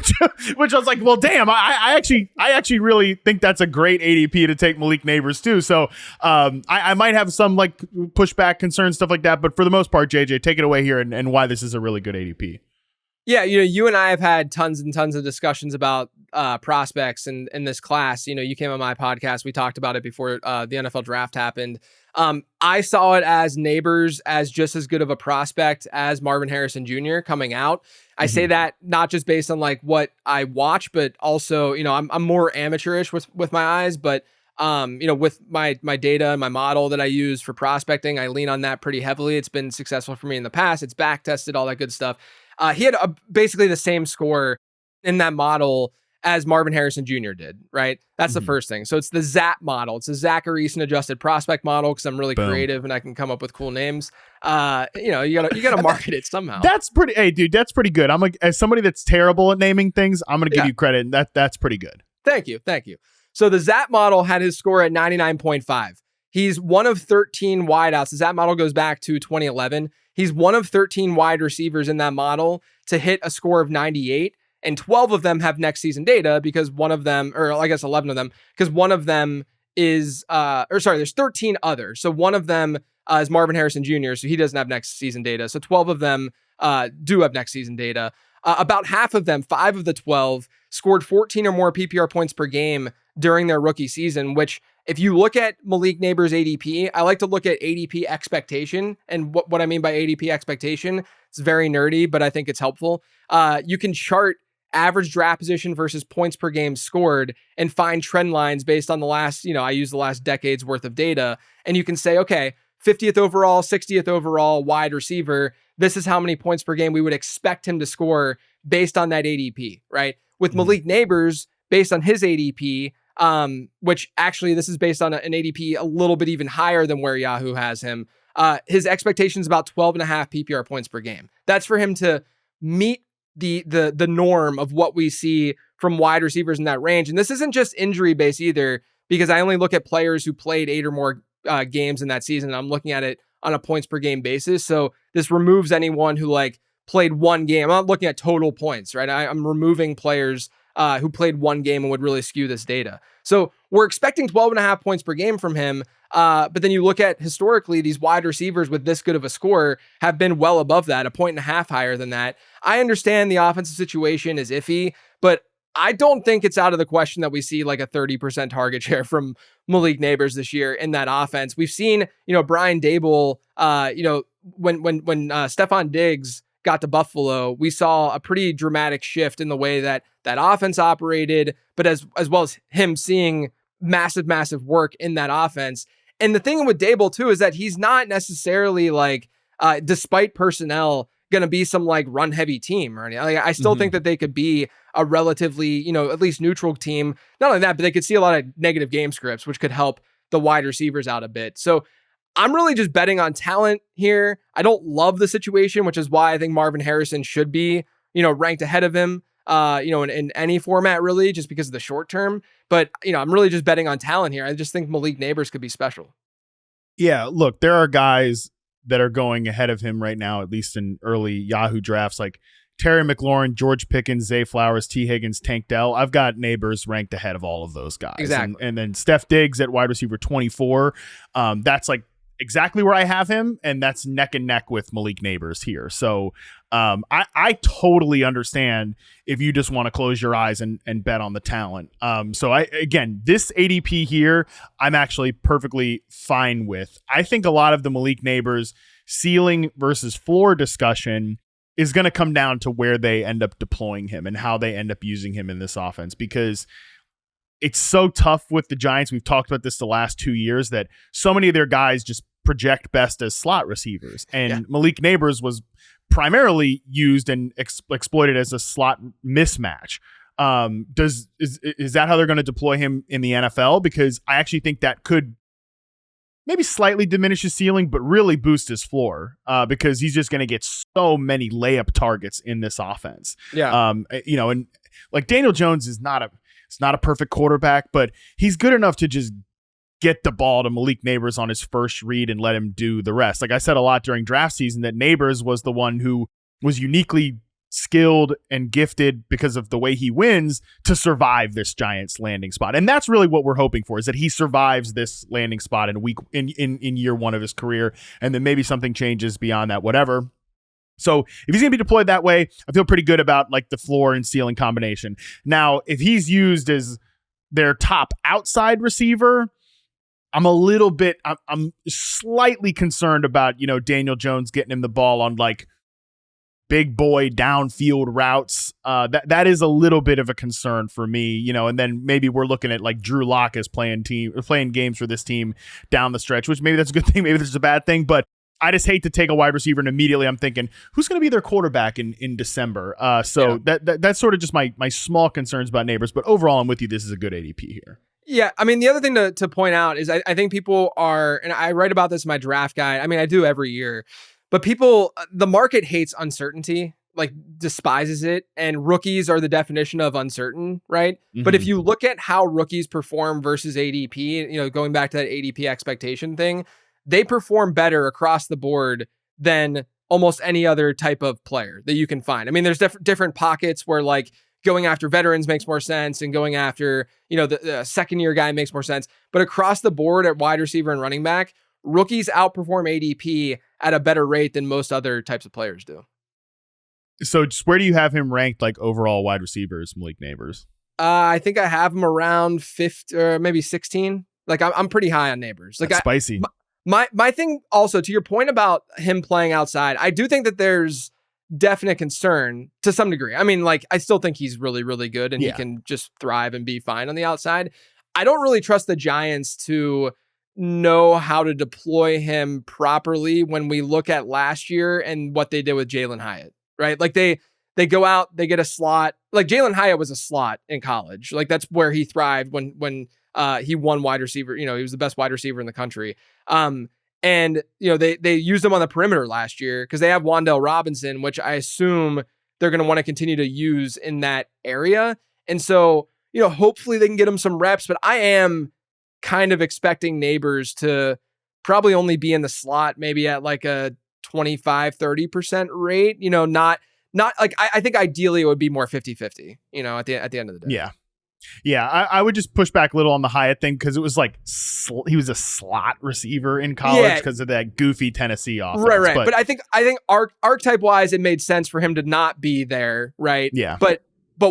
which I was like, well, damn, I actually really think that's a great ADP to take Malik Nabers too. So I might have some like pushback concerns, stuff like that. But for the most part, JJ, take it away here and why this is a really good ADP. Yeah, you and I have had tons and tons of discussions about prospects in this class. You came on my podcast. We talked about it before the NFL draft happened. I saw it as Nabers as just as good of a prospect as Marvin Harrison Jr. coming out. I say that not just based on like what I watch, but also, I'm more amateurish with my eyes, but with my data and my model that I use for prospecting, I lean on that pretty heavily. It's been successful for me in the past. It's back tested, all that good stuff. He had basically the same score in that model as Marvin Harrison Jr. did, right? That's the first thing. So it's the ZAP model. It's a Zachariason adjusted prospect model because I'm really creative and I can come up with cool names. You gotta market it somehow. That's pretty. Hey, dude, that's pretty good. I'm like, as somebody that's terrible at naming things, I'm gonna give you credit. And that's pretty good. Thank you. So the ZAP model had his score at 99.5. He's one of 13 wideouts. The ZAP model goes back to 2011. He's one of 13 wide receivers in that model to hit a score of 98, and 12 of them have next season data because one of them, or I guess 11 of them, because one of them is, there's 13 others. So one of them is Marvin Harrison Jr., so he doesn't have next season data. So 12 of them do have next season data. About half of them, 5 of the 12, scored 14 or more PPR points per game during their rookie season, which if you look at Malik Nabers' ADP, I like to look at ADP expectation. And what I mean by ADP expectation, it's very nerdy, but I think it's helpful. You can chart average draft position versus points per game scored and find trend lines based on the last, I use the last decade's worth of data. And you can say, okay, 50th overall, 60th overall wide receiver, this is how many points per game we would expect him to score based on that ADP, right? With Malik Nabers, based on his ADP, which actually this is based on an ADP a little bit even higher than where Yahoo has him. His expectation is about 12.5 PPR points per game. That's for him to meet the norm of what we see from wide receivers in that range. And this isn't just injury based either, because I only look at players who played 8 or more games in that season. I'm looking at it on a points per game basis. So this removes anyone who like played one game. I'm not looking at total points, right? I'm removing players who played one game and would really skew this data. So we're expecting 12.5 points per game from him. But then you look at historically, these wide receivers with this good of a score have been well above that, 1.5 higher than that. I understand the offensive situation is iffy, but I don't think it's out of the question that we see like a 30% target share from Malik Nabers this year in that offense. We've seen, Brian Dable, when Stephon Diggs got to Buffalo, we saw a pretty dramatic shift in the way that offense operated, but as well as him seeing massive work in that offense. And the thing with Dable too is that he's not necessarily like, despite personnel, going to be some like run heavy team or anything. Like, I still think that they could be a relatively, at least neutral team. Not only that, but they could see a lot of negative game scripts, which could help the wide receivers out a bit. So I'm really just betting on talent here. I don't love the situation, which is why I think Marvin Harrison should be, ranked ahead of him, in any format really, just because of the short term. But, I'm really just betting on talent here. I just think Malik Nabers could be special. Yeah, look, there are guys that are going ahead of him right now, at least in early Yahoo drafts, like Terry McLaurin, George Pickens, Zay Flowers, T. Higgins, Tank Dell. I've got Nabers ranked ahead of all of those guys. Exactly. And then Steph Diggs at wide receiver 24. That's like exactly where I have him, and that's neck and neck with Malik Nabers here. So I totally understand if you just want to close your eyes and bet on the talent. So this ADP here, I'm actually perfectly fine with. I think a lot of the Malik Nabers ceiling versus floor discussion is going to come down to where they end up deploying him and how they end up using him in this offense, because it's so tough with the Giants. We've talked about this the last 2 years, that so many of their guys just project best as slot receivers. And Malik Nabers was primarily used and exploited as a slot mismatch. Is that how they're going to deploy him in the NFL? Because I actually think that could maybe slightly diminish his ceiling, but really boost his floor because he's just going to get so many layup targets in this offense. Yeah. And like Daniel Jones is not a perfect quarterback, but he's good enough to just get the ball to Malik Nabers on his first read and let him do the rest. Like I said a lot during draft season that Nabers was the one who was uniquely skilled and gifted because of the way he wins to survive this Giants landing spot. And that's really what we're hoping for, is that he survives this landing spot in year one of his career. And then maybe something changes beyond that, whatever. So if he's going to be deployed that way, I feel pretty good about like the floor and ceiling combination. Now, if he's used as their top outside receiver, I'm slightly concerned about, Daniel Jones getting him the ball on like big boy downfield routes. That is a little bit of a concern for me, and then maybe we're looking at like Drew Lock as playing games for this team down the stretch, which maybe that's a good thing. Maybe that's a bad thing, but I just hate to take a wide receiver and immediately I'm thinking, who's going to be their quarterback in December? That's sort of just my small concerns about Nabers, but overall I'm with you. This is a good ADP here. Yeah, I mean, the other thing to point out is I think people are, and I write about this in my draft guide. I mean, I do every year, but the market hates uncertainty, like despises it. And rookies are the definition of uncertain, right? Mm-hmm. But if you look at how rookies perform versus ADP, going back to that ADP expectation thing, they perform better across the board than almost any other type of player that you can find. I mean, there's different pockets where like going after veterans makes more sense and going after, the second year guy makes more sense. But across the board at wide receiver and running back, rookies outperform ADP at a better rate than most other types of players do. So just where do you have him ranked like overall wide receivers, Malik Nabers? I think I have him around 50 or maybe 16. Like I'm pretty high on Nabers. Like that's spicy. My thing also, to your point about him playing outside, I do think that there's definite concern to some degree. I mean, like, I still think he's really, really good and he can just thrive and be fine on the outside. I don't really trust the Giants to know how to deploy him properly when we look at last year and what they did with Jalen Hyatt, right? Like they go out, they get a slot. Like Jalen Hyatt was a slot in college. Like that's where he thrived when he won wide receiver. He was the best wide receiver in the country. And they used him on the perimeter last year because they have Wan'Dale Robinson, which I assume they're going to want to continue to use in that area. And so, hopefully they can get him some reps, but I am kind of expecting Nabers to probably only be in the slot, maybe at like a 25-30% rate, not like, I think ideally it would be more 50-50, at the end of the day. Yeah, I would just push back a little on the Hyatt thing because it was like he was a slot receiver in college because of that goofy Tennessee offense. Right. But I think archetype wise, it made sense for him to not be there, right? Yeah. But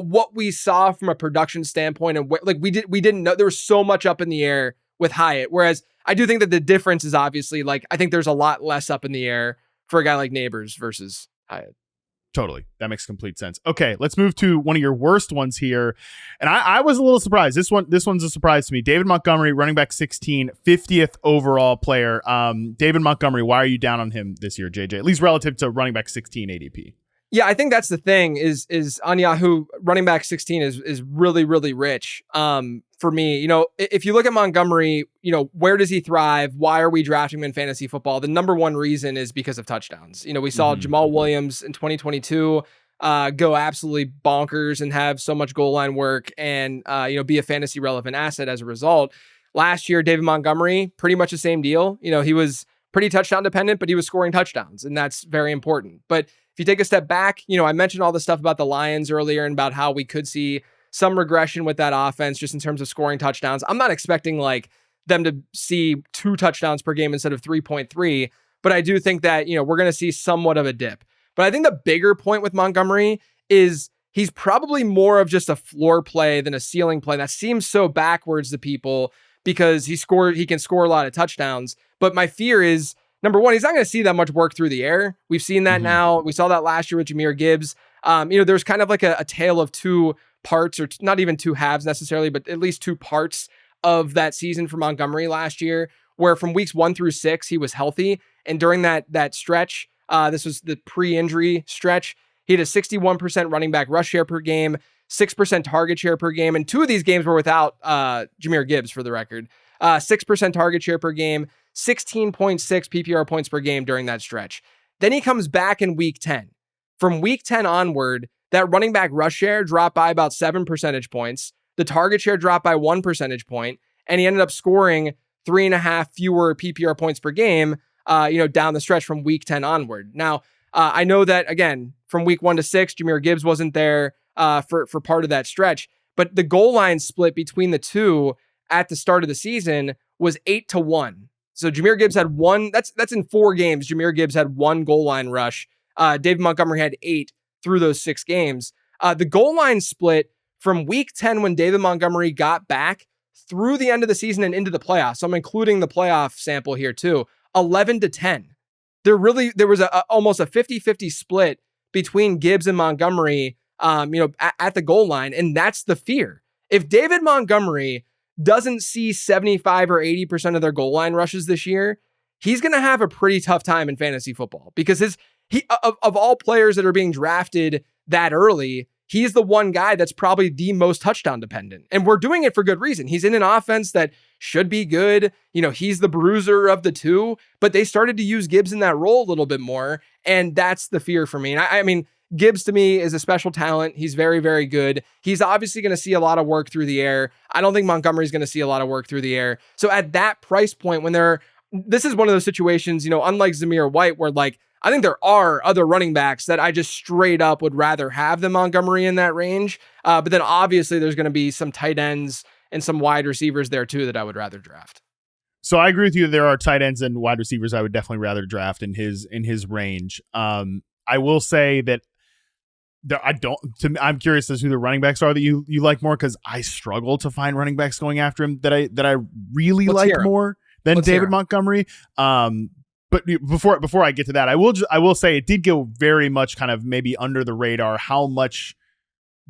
what we saw from a production standpoint and we didn't know, there was so much up in the air with Hyatt. Whereas I do think that the difference is obviously like I think there's a lot less up in the air for a guy like Nabers versus Hyatt. Totally. That makes complete sense. Okay, let's move to one of your worst ones here. And I was a little surprised. This one's a surprise to me. David Montgomery, running back 16, 50th overall player. David Montgomery, why are you down on him this year, JJ? At least relative to running back 16 ADP. Yeah, I think that's the thing is on Yahoo, running back 16 is really, really rich. For me, if you look at Montgomery, where does he thrive? Why are we drafting him in fantasy football? The number one reason is because of touchdowns. We saw Jamal Williams in 2022 go absolutely bonkers and have so much goal line work and, be a fantasy relevant asset as a result. Last year, David Montgomery, pretty much the same deal. He was pretty touchdown dependent, but he was scoring touchdowns and that's very important. But if you take a step back, I mentioned all the stuff about the Lions earlier and about how we could see some regression with that offense just in terms of scoring touchdowns. I'm not expecting like them to see 2 touchdowns per game instead of 3.3, but I do think that, we're going to see somewhat of a dip. But I think the bigger point with Montgomery is he's probably more of just a floor play than a ceiling play. That seems so backwards to people because he can score a lot of touchdowns. But my fear is, number one, he's not going to see that much work through the air. We've seen that now. We saw that last year with Zamir Gibbs. There's kind of like a tale of two parts, or not even two halves necessarily, but at least two parts of that season for Montgomery last year, where from weeks 1 through 6, he was healthy. And during that stretch, this was the pre-injury stretch, he had a 61% running back rush share per game, 6% target share per game. And 2 of these games were without Zamir Gibbs, for the record. 6% target share per game, 16.6 PPR points per game during that stretch. Then he comes back in week 10. From week 10 onward, that running back rush share dropped by about 7 percentage points. The target share dropped by 1 percentage point, and he ended up scoring 3.5 fewer PPR points per game, down the stretch from week 10 onward. Now, I know that, again, from week 1 to 6, Jahmyr Gibbs wasn't there for part of that stretch, but the goal line split between the two at the start of the season was 8-1. So Jahmyr Gibbs had one. That's in 4 games. Jahmyr Gibbs had 1 goal line rush. David Montgomery had 8 through those 6 games. The goal line split from week 10 when David Montgomery got back through the end of the season and into the playoffs. So I'm including the playoff sample here too. 11-10. There was almost a 50-50 split between Gibbs and Montgomery, at the goal line. And that's the fear. If David Montgomery doesn't see 75 or 80% of their goal line rushes this year, he's going to have a pretty tough time in fantasy football because of all players that are being drafted that early, he's the one guy that's probably the most touchdown dependent. And we're doing it for good reason. He's in an offense that should be good. He's the bruiser of the two, but they started to use Gibbs in that role a little bit more. And that's the fear for me. And I mean, Gibbs to me is a special talent. He's very, very good. He's obviously going to see a lot of work through the air. I don't think Montgomery's going to see a lot of work through the air. So at that price point, this is one of those situations, unlike Zamir White, where I think there are other running backs that I just straight up would rather have than Montgomery in that range. But then obviously there's going to be some tight ends and some wide receivers there too that I would rather draft. So I agree with you. There are tight ends and wide receivers I would definitely rather draft in his range. I will say that I'm curious as to who the running backs are that you like more, because I struggle to find running backs going after him that I really like more than David Montgomery. But before I get to that, I will say it did go very much kind of maybe under the radar how much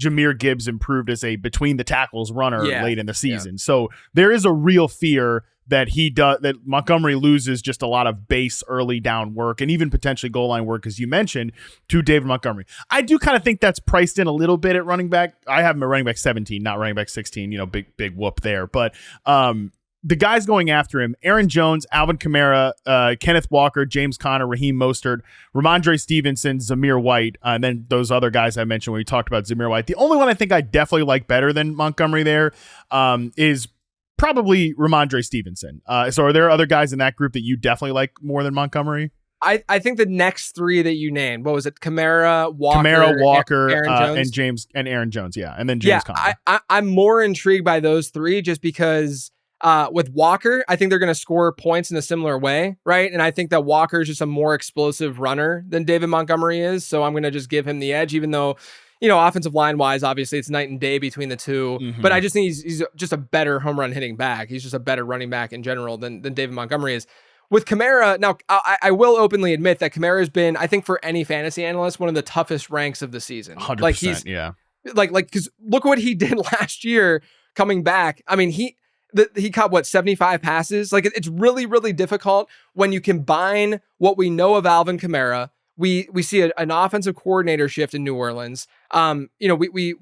Jahmyr Gibbs improved as a between the tackles runner late in the season. Yeah. So there is a real fear that that Montgomery loses just a lot of base early down work and even potentially goal line work, as you mentioned, to David Montgomery. I do kind of think that's priced in a little bit at running back. I have him at running back 17, not running back 16, big whoop there. But the guys going after him, Aaron Jones, Alvin Kamara, Kenneth Walker, James Conner, Raheem Mostert, Ramondre Stevenson, Zamir White, and then those other guys I mentioned when we talked about Zamir White. The only one I think I definitely like better than Montgomery there is probably Ramondre Stevenson. So are there other guys in that group that you definitely like more than Montgomery? I think the next 3 that you named, what was it? Kamara, Walker, Aaron Jones. and Aaron Jones. Yeah. And then James Conner. I'm more intrigued by those 3 just because with Walker, I think they're going to score points in a similar way. Right. And I think that Walker is just a more explosive runner than David Montgomery is. So I'm going to just give him the edge, even though, offensive line wise, obviously it's night and day between the two, but I just think he's just a better home run hitting back. He's just a better running back in general than David Montgomery is. With Kamara, now I will openly admit that Kamara has been, I think for any fantasy analyst, one of the toughest ranks of the season. 100%, because look what he did last year coming back. I mean, he caught 75 passes. It's really, really difficult when you combine what we know of Alvin Kamara. We see an offensive coordinator shift in New Orleans. We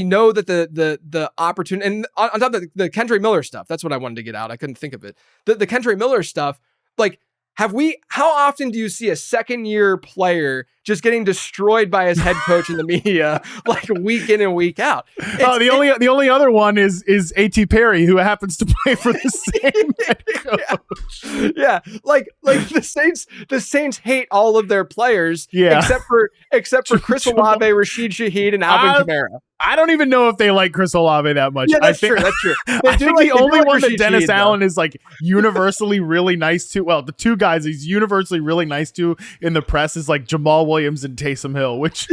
know that the opportunity, and on top of the Kendre Miller stuff, that's what I wanted to get out. I couldn't think of it. The Kendre Miller stuff, how often do you see a second year player just getting destroyed by his head coach in the media, week in and week out? The only other one is A.T. Perry, who happens to play for the same head coach. Yeah. The Saints hate all of their players, except for Chris Olave, Rashid Shaheed, and Alvin Kamara. I don't even know if they like Chris Olave that much. Yeah, that's true. I think the only one that Dennis Allen is universally really nice to. Well, the 2 guys he's universally really nice to in the press is Jamal Williams and Taysom Hill, which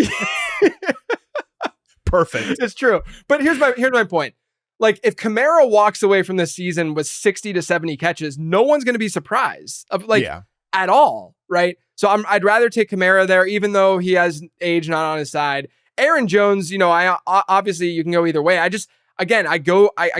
perfect. It's true. But here's my point. If Kamara walks away from this season with 60 to 70 catches, no one's going to be surprised at all, right? So I'd rather take Kamara there, even though he has age not on his side. Aaron Jones, I obviously you can go either way. I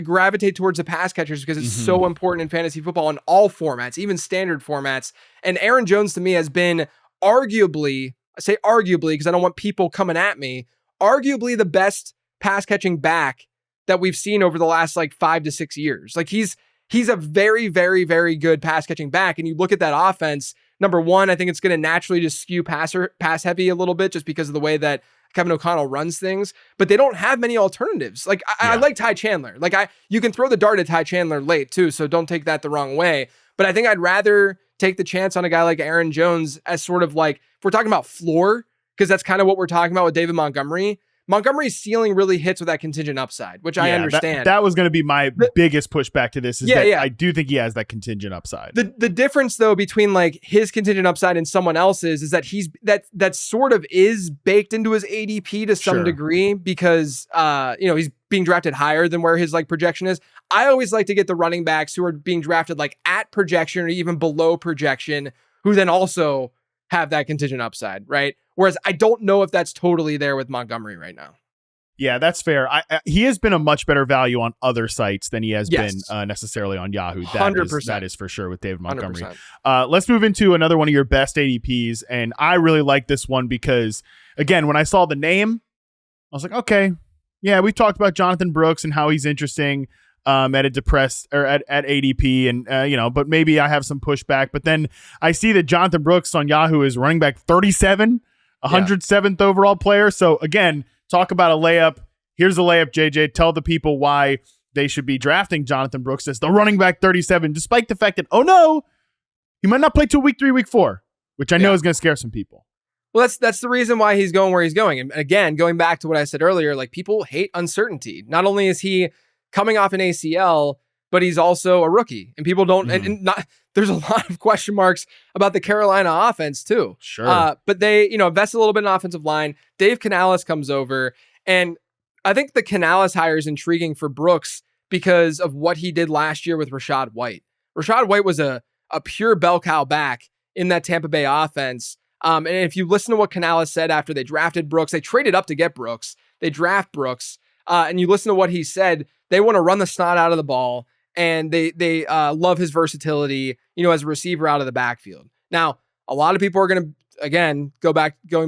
gravitate towards the pass catchers because it's so important in fantasy football in all formats, even standard formats. And Aaron Jones to me has been arguably, I say arguably because I don't want people coming at me, arguably the best pass catching back that we've seen over the last 5 to 6 years. he's a very, very, very good pass catching back. And you look at that offense, number one, I think it's going to naturally just skew pass heavy a little bit just because of the way that Kevin O'Connell runs things, but they don't have many alternatives. Like I like Ty Chandler. Like you can throw the dart at Ty Chandler late too, so don't take that the wrong way. But I think I'd rather take the chance on a guy like Aaron Jones as sort of like, if we're talking about floor, because that's kind of what we're talking about with David Montgomery. Montgomery's ceiling really hits with that contingent upside, which I understand. That was going to be my biggest pushback to this is I do think he has that contingent upside. The difference though between like his contingent upside and someone else's is that that sort of is baked into his ADP to some degree because he's being drafted higher than where his like projection is. I always like to get the running backs who are being drafted like at projection or even below projection, who then also have that contingent upside, right? Whereas I don't know if that's totally there with Montgomery right now. Yeah, that's fair. He has been a much better value on other sites than he has been necessarily on Yahoo. 100%. That is for sure with David Montgomery. 100%. Let's move into another one of your best ADPs. And I really like this one because, again, when I saw the name, I was like, okay, yeah, we talked about Jonathon Brooks and how he's interesting at a depressed or at ADP. And, but maybe I have some pushback. But then I see that Jonathon Brooks on Yahoo is running back 37, 107th overall player. So, again, talk about a layup. Here's a layup, JJ. Tell the people why they should be drafting Jonathon Brooks as the running back 37, despite the fact that, oh no, he might not play till week 3, week 4, which I know is going to scare some people. Well, that's the reason why he's going where he's going. And again, going back to what I said earlier, like people hate uncertainty. Not only is he coming off an ACL, but he's also a rookie, and people don't. And not there's a lot of question marks about the Carolina offense too. Sure, but they invest a little bit in offensive line. Dave Canales comes over, and I think the Canales hire is intriguing for Brooks because of what he did last year with Rachaad White. Rachaad White was a pure bell cow back in that Tampa Bay offense. And if you listen to what Canales said after they drafted Brooks, they traded up to get Brooks. They draft Brooks, and you listen to what he said. They want to run the snot out of the ball, and they love his versatility, as a receiver out of the backfield. Now, a lot of people are going to, again, going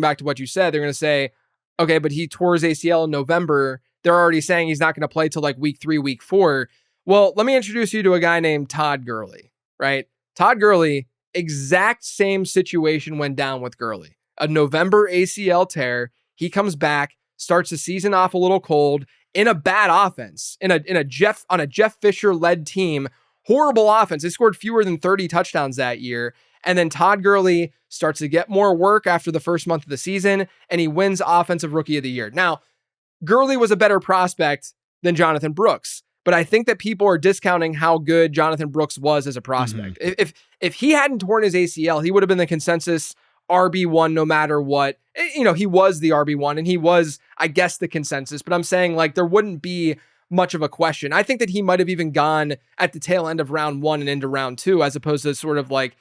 back to what you said, they're going to say, okay, but he tore his ACL in November. They're already saying he's not going to play till like week 3, week 4. Well, let me introduce you to a guy named Todd Gurley, right? Todd Gurley, exact same situation went down with Gurley. A November ACL tear. He comes back, starts the season off a little cold in a bad offense, on a Jeff Fisher led team, horrible offense. They scored fewer than 30 touchdowns that year. And then Todd Gurley starts to get more work after the first month of the season, and he wins Offensive Rookie of the Year. Now, Gurley was a better prospect than Jonathon Brooks, but I think that people are discounting how good Jonathon Brooks was as a prospect. If he hadn't torn his ACL, he would have been the consensus RB1 no matter what. He was the RB1, and he was, I guess, the consensus, but I'm saying like there wouldn't be much of a question. I think that he might have even gone at the tail end of round 1 and into round 2, as opposed to sort of like,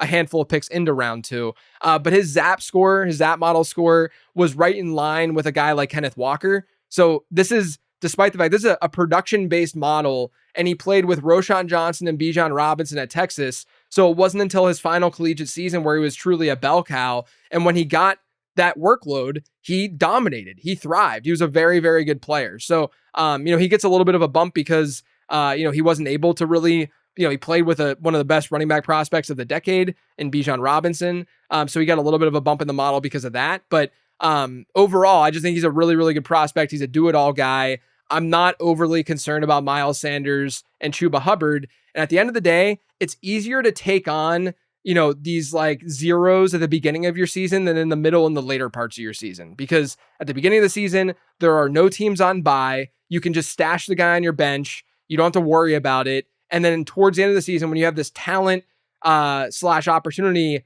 a handful of picks into round 2. But his ZAP model score was right in line with a guy like Kenneth Walker. So this is, despite the fact this is a production-based model, and he played with Roschon Johnson and Bijan Robinson at Texas. So it wasn't until his final collegiate season where he was truly a bell cow. And when he got that workload, he dominated. He thrived. He was a very, very good player. So, he gets a little bit of a bump because, he wasn't able to really, he played with one of the best running back prospects of the decade in Bijan Robinson. So he got a little bit of a bump in the model because of that. But overall, I just think he's a really, really good prospect. He's a do-it-all guy. I'm not overly concerned about Miles Sanders and Chuba Hubbard. And at the end of the day, it's easier to take on, these like zeros at the beginning of your season than in the middle and the later parts of your season. Because at the beginning of the season, there are no teams on bye. You can just stash the guy on your bench. You don't have to worry about it. And then towards the end of the season, when you have this talent / opportunity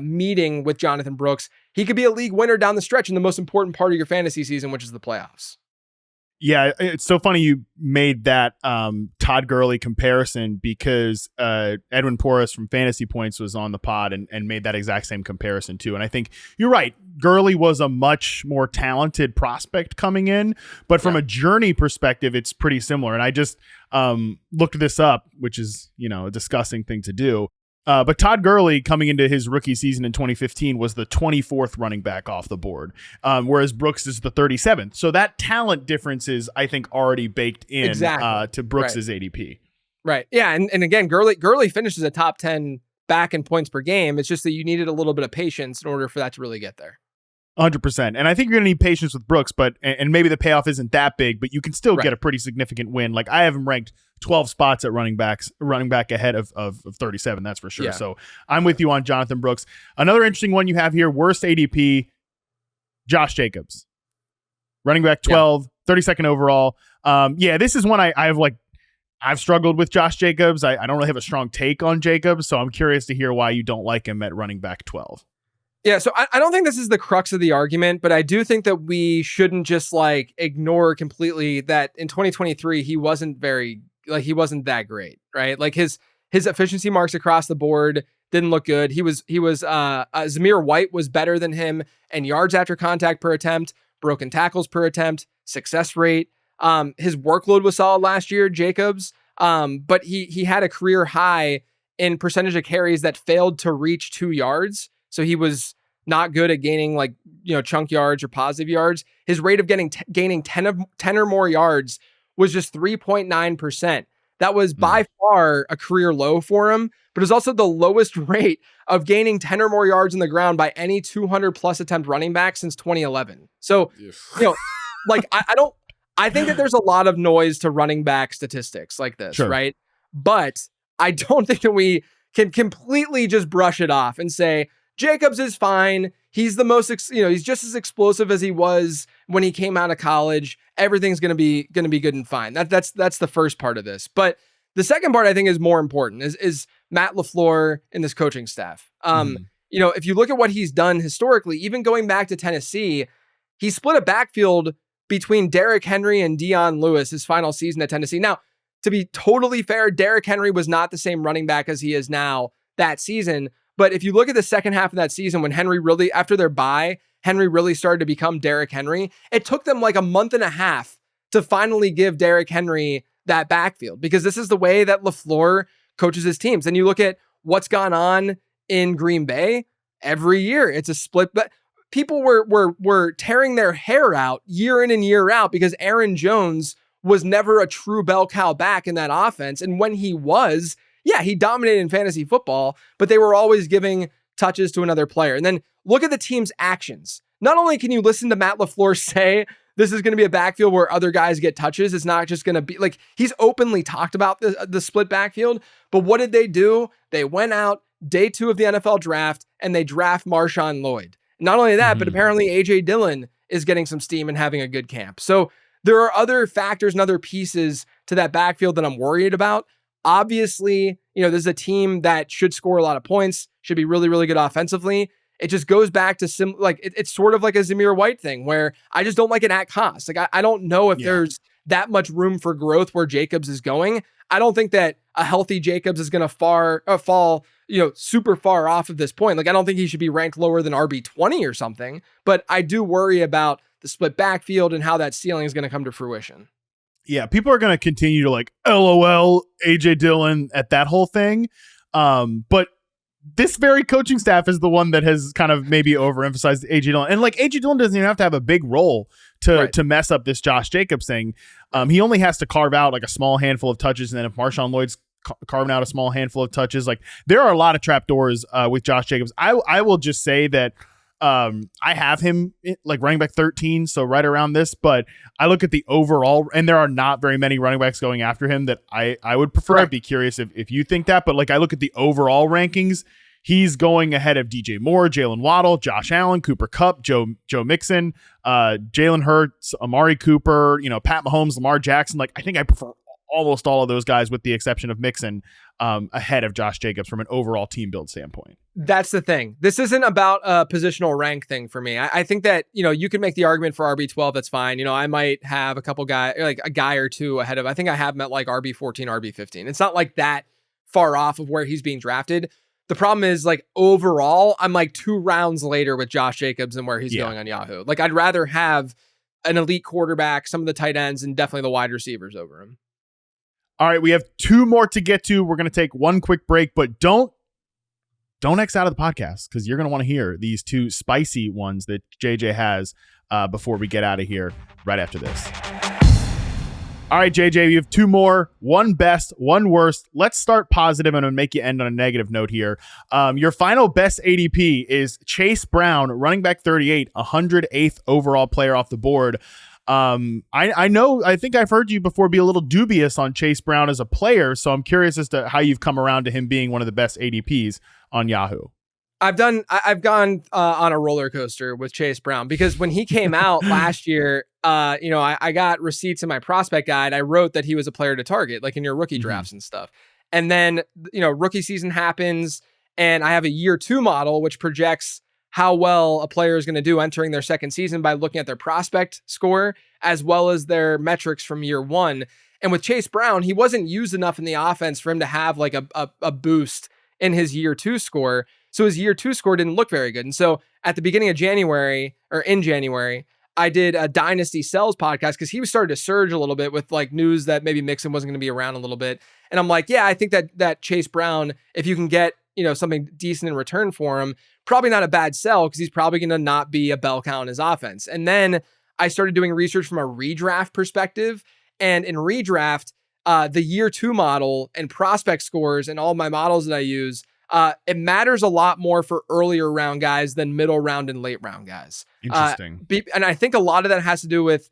meeting with Jonathon Brooks, he could be a league winner down the stretch in the most important part of your fantasy season, which is the playoffs. Yeah, it's so funny you made that Todd Gurley comparison because Edwin Porras from Fantasy Points was on the pod and made that exact same comparison too. And I think you're right. Gurley was a much more talented prospect coming in, but from a journey perspective, it's pretty similar. And I just looked this up, which is, a disgusting thing to do. But Todd Gurley coming into his rookie season in 2015 was the 24th running back off the board, whereas Brooks is the 37th. So that talent difference is, I think, already baked in to Brooks's ADP. Right. Yeah. And again, Gurley finishes a top 10 back in points per game. It's just that you needed a little bit of patience in order for that to really get there. 100%. And I think you're going to need patience with Brooks, and maybe the payoff isn't that big, but you can still get a pretty significant win. Like, I have him ranked 12 spots at running back ahead of 37. That's for sure. Yeah. So I'm with you on Jonathan Brooks. Another interesting one you have here, worst ADP, Josh Jacobs, running back 12, 32nd overall. This is one I've struggled with Josh Jacobs. I don't really have a strong take on Jacobs, so I'm curious to hear why you don't like him at running back 12. Yeah, so I don't think this is the crux of the argument, but I do think that we shouldn't just ignore completely that in 2023 he wasn't that great, right? Like his efficiency marks across the board didn't look good. Zamir White was better than him, and yards after contact per attempt, broken tackles per attempt, success rate. His workload was solid last year, Jacobs, but he had a career high in percentage of carries that failed to reach 2 yards. So he was not good at gaining chunk yards or positive yards. His rate of gaining 10 or more yards was just 3.9%. That was by far a career low for him, but it was also the lowest rate of gaining 10 or more yards on the ground by any 200 plus attempt running back since 2011. So, I think that there's a lot of noise to running back statistics like this, right? But I don't think that we can completely just brush it off and say, Jacobs is fine. He's the most, he's just as explosive as he was when he came out of college. Everything's going to be good and fine. That's the first part of this. But the second part I think is more important is Matt LaFleur and this coaching staff. If you look at what he's done historically, even going back to Tennessee, he split a backfield between Derrick Henry and Dion Lewis his final season at Tennessee. Now, to be totally fair, Derrick Henry was not the same running back as he is now that season. But if you look at the second half of that season, when Henry really, after their bye, Henry really started to become Derrick Henry, it took them like a month and a half to finally give Derrick Henry that backfield, because this is the way that LaFleur coaches his teams. And you look at what's gone on in Green Bay every year, it's a split, but people were tearing their hair out year in and year out because Aaron Jones was never a true bell cow back in that offense. And when he was, he dominated in fantasy football, but they were always giving touches to another player. And then look at the team's actions. Not only can you listen to Matt LaFleur say this is going to be a backfield where other guys get touches, it's not just going to be like, he's openly talked about the split backfield, but what did they do? They went out day 2 of the NFL draft and they draft Marshawn Lloyd. Not only that, but apparently AJ Dillon is getting some steam and having a good camp. So there are other factors and other pieces to that backfield that I'm worried about. Obviously, this is a team that should score a lot of points, should be really, really good offensively. It just goes back to it's sort of like a Zamir White thing where I just don't like it at cost. Like, I don't know if there's that much room for growth where Jacobs is going. I don't think that a healthy Jacobs is going to fall, super far off of this point. Like, I don't think he should be ranked lower than RB20 or something, but I do worry about the split backfield and how that ceiling is going to come to fruition. Yeah, people are going to continue to LOL AJ Dillon at that whole thing. But this very coaching staff is the one that has kind of maybe overemphasized AJ Dillon. And AJ Dillon doesn't even have to have a big role to mess up this Josh Jacobs thing. He only has to carve out a small handful of touches. And then if Marshawn Lloyd's carving out a small handful of touches, there are a lot of trapdoors with Josh Jacobs. I will just say that I have him running back 13, so right around this, but I look at the overall, and there are not very many running backs going after him that I would prefer. Right. I'd be curious if you think that, but I look at the overall rankings, he's going ahead of DJ Moore, Jaylen Waddle, Josh Allen, Cooper Kupp, Joe Mixon, Jalen Hurts, Amari Cooper, Pat Mahomes, Lamar Jackson. I think I prefer almost all of those guys with the exception of Mixon ahead of Josh Jacobs from an overall team build standpoint. That's the thing. This isn't about a positional rank thing for me. I think that, you can make the argument for RB12. That's fine. I might have a couple guys, a guy or two ahead of, I think I have him at RB14, RB15. It's not that far off of where he's being drafted. The problem is overall, I'm 2 rounds later with Josh Jacobs and where he's going on Yahoo. I'd rather have an elite quarterback, some of the tight ends, and definitely the wide receivers over him. All right, we have 2 more to get to. We're going to take one quick break, but don't X out of the podcast because you're going to want to hear these 2 spicy ones that JJ has before we get out of here right after this. All right, JJ, you have two more, one best, one worst. Let's start positive and make you end on a negative note here. Your final best ADP is Chase Brown, running back 38, 108th overall player off the board. I think I've heard you before be a little dubious on Chase Brown as a player, so I'm curious as to how you've come around to him being one of the best ADPs on Yahoo. I've gone on a roller coaster with Chase Brown because when he came out last year, I got receipts in my prospect guide. I wrote that he was a player to target, like in your rookie drafts and stuff. And then, rookie season happens and I have a year 2 model, which projects how well a player is going to do entering their second season by looking at their prospect score, as well as their metrics from year 1. And with Chase Brown, he wasn't used enough in the offense for him to have like a boost in his year 2 score. So his year 2 score didn't look very good. And so at the beginning of January, I did a Dynasty Sells podcast because he was starting to surge a little bit with like news that maybe Mixon wasn't going to be around a little bit. And I'm like, yeah, I think that Chase Brown, if you can get, something decent in return for him, probably not a bad sell because he's probably going to not be a bell cow in his offense. And then I started doing research from a redraft perspective. And in redraft, the year 2 model and prospect scores and all my models that I use, it matters a lot more for earlier round guys than middle round and late round guys. Interesting. And I think a lot of that has to do with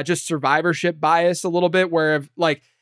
just survivorship bias a little bit, where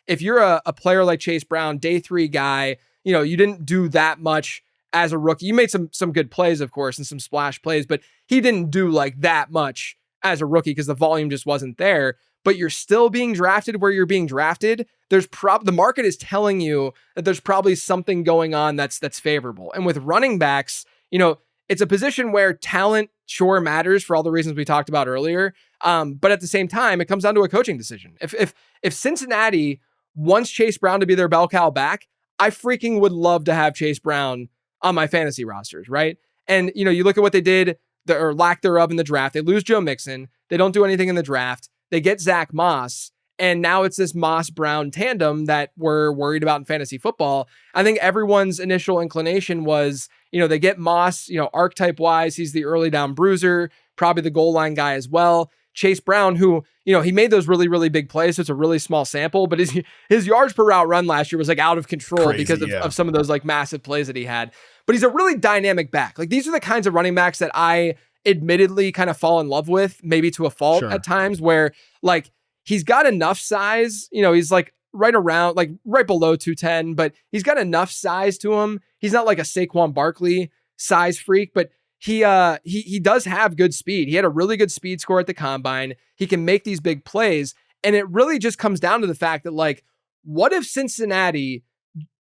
if you're a player like Chase Brown, day 3 guy, you didn't do that much as a rookie. You made some good plays, of course, and some splash plays, but he didn't do like that much as a rookie because the volume just wasn't there. But you're still being drafted where you're being drafted. The market is telling you that there's probably something going on that's favorable. And with running backs, it's a position where talent sure matters for all the reasons we talked about earlier. But at the same time, it comes down to a coaching decision. If Cincinnati wants Chase Brown to be their bell cow back, I freaking would love to have Chase Brown on my fantasy rosters, right? And you look at what they did or lack thereof in the draft. They lose Joe Mixon. They don't do anything in the draft. They get Zach Moss, and now it's this Moss-Brown tandem that we're worried about in fantasy football. I think everyone's initial inclination was, they get Moss, archetype-wise, he's the early down bruiser, probably the goal line guy as well. Chase Brown, who, he made those really, really big plays, so it's a really small sample, but his yards per route run last year was like out of control. Crazy, because of some of those like massive plays that he had. But he's a really dynamic back. Like these are the kinds of running backs that I admittedly kind of fall in love with, maybe to a fault at times, where like he's got enough size, he's like right around, like right below 210, but he's got enough size to him. He's not like a Saquon Barkley size freak, but he does have good speed. He had a really good speed score at the combine. He can make these big plays. And it really just comes down to the fact that like, what if Cincinnati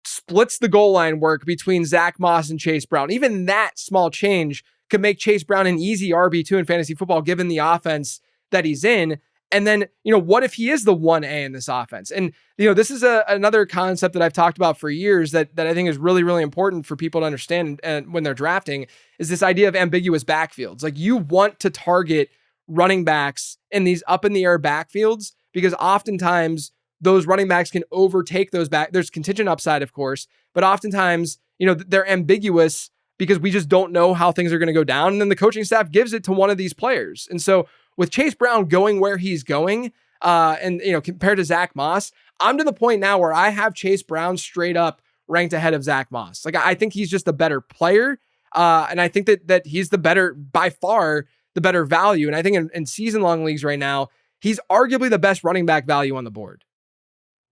splits the goal line work between Zach Moss and Chase Brown? Even that small change could make Chase Brown an easy RB2 in fantasy football, given the offense that he's in. And then, what if he is the 1A in this offense? And, this is another concept that I've talked about for years that I think is really, really important for people to understand when they're drafting, is this idea of ambiguous backfields. Like you want to target running backs in these up in the air backfields, because oftentimes those running backs can overtake those back. There's contingent upside, of course, but oftentimes, they're ambiguous because we just don't know how things are going to go down. And then the coaching staff gives it to one of these players. And so with Chase Brown going where he's going, and compared to Zach Moss, I'm to the point now where I have Chase Brown straight up ranked ahead of Zach Moss. Like I think he's just a better player. And I think that he's by far the better value. And I think in season long leagues right now, he's arguably the best running back value on the board.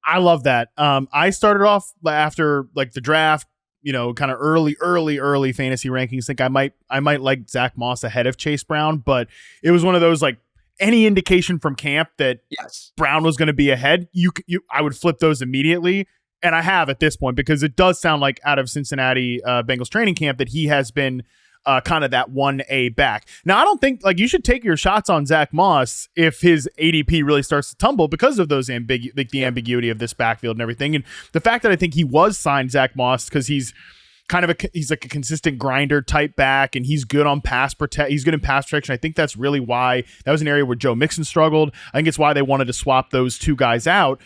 I love that. I started off after like the draft, kind of early fantasy rankings. Think I might like Zach Moss ahead of Chase Brown, but it was one of those like any indication from camp that Brown was going to be ahead, I would flip those immediately. And I have at this point, because it does sound like out of Cincinnati Bengals training camp that he has been kind of that 1A back. Now, I don't think like you should take your shots on Zach Moss if his ADP really starts to tumble because of those the ambiguity of this backfield and everything. And the fact that I think he was signed Zach Moss because he's kind of he's like a consistent grinder type back, and he's good on he's good in pass protection. I think that's really why that was an area where Joe Mixon struggled. I think it's why they wanted to swap those two guys out.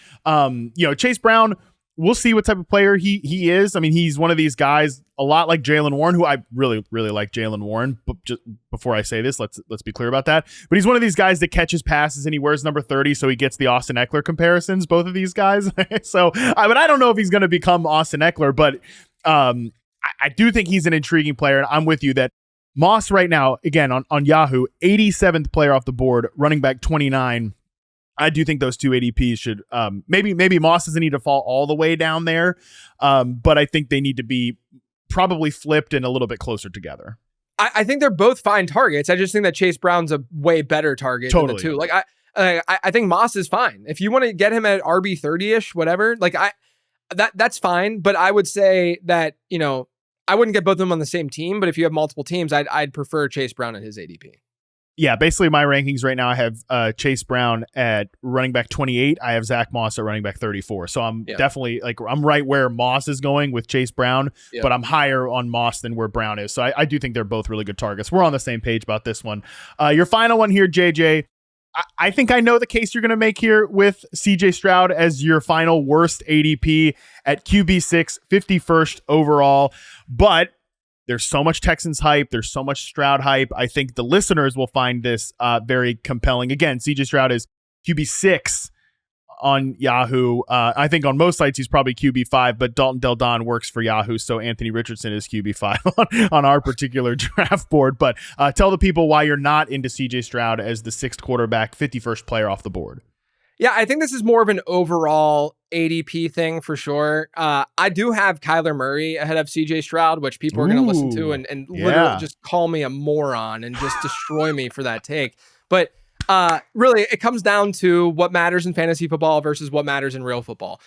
Chase Brown, we'll see what type of player he is. I mean, he's one of these guys, a lot like Jaylen Warren, who I really, really like Jaylen Warren. But just before I say this, let's be clear about that. But he's one of these guys that catches passes and he wears number 30, so he gets the Austin Eckler comparisons, both of these guys. So, but I don't know if he's going to become Austin Eckler, but I do think he's an intriguing player. And I'm with you that Moss right now, again, on Yahoo, 87th player off the board, running back 29. I do think those two ADPs should maybe Moss doesn't need to fall all the way down there, but I think they need to be probably flipped and a little bit closer together. I think they're both fine targets. I just think that Chase Brown's a way better target than the two. Like I think Moss is fine. If you want to get him at RB 30ish, whatever, like that's fine. But I would say that, you know, I wouldn't get both of them on the same team. But if you have multiple teams, I'd prefer Chase Brown at his ADP. Yeah, basically my rankings right now, I have Chase Brown at running back 28. I have Zach Moss at running back 34. So I'm definitely I'm right where Moss is going with Chase Brown, but I'm higher on Moss than where Brown is. So I do think they're both really good targets. We're on the same page about this one. Your final one here, JJ. I think I know the case you're going to make here with CJ Stroud as your final worst ADP at QB6, 51st overall. But there's so much Texans hype. There's so much Stroud hype. I think the listeners will find this very compelling. Again, CJ Stroud is QB6 on Yahoo. I think on most sites he's probably QB5, but Dalton Del Don works for Yahoo, so Anthony Richardson is QB5 on our particular draft board. But tell the people why you're not into CJ Stroud as the 6th quarterback, 51st player off the board. Yeah, I think this is more of an overall ADP thing for sure. I do have Kyler Murray ahead of CJ Stroud, which people are going to listen to and literally just call me a moron and just destroy me for that take. But really, it comes down to what matters in fantasy football versus what matters in real football.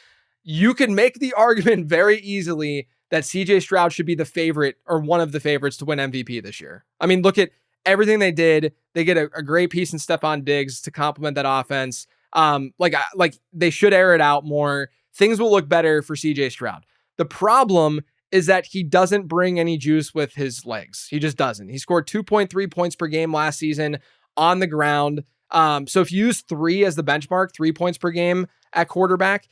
You can make the argument very easily that CJ Stroud should be the favorite or one of the favorites to win MVP this year. I mean, look at everything they did. They get a great piece in Stephon Diggs to complement that offense. Like they should air it out more. Things will look better for CJ Stroud. The problem is that he doesn't bring any juice with his legs. He just doesn't. He scored 2.3 points per game last season on the ground. So if you use 3 as the benchmark, 3 points per game at quarterback,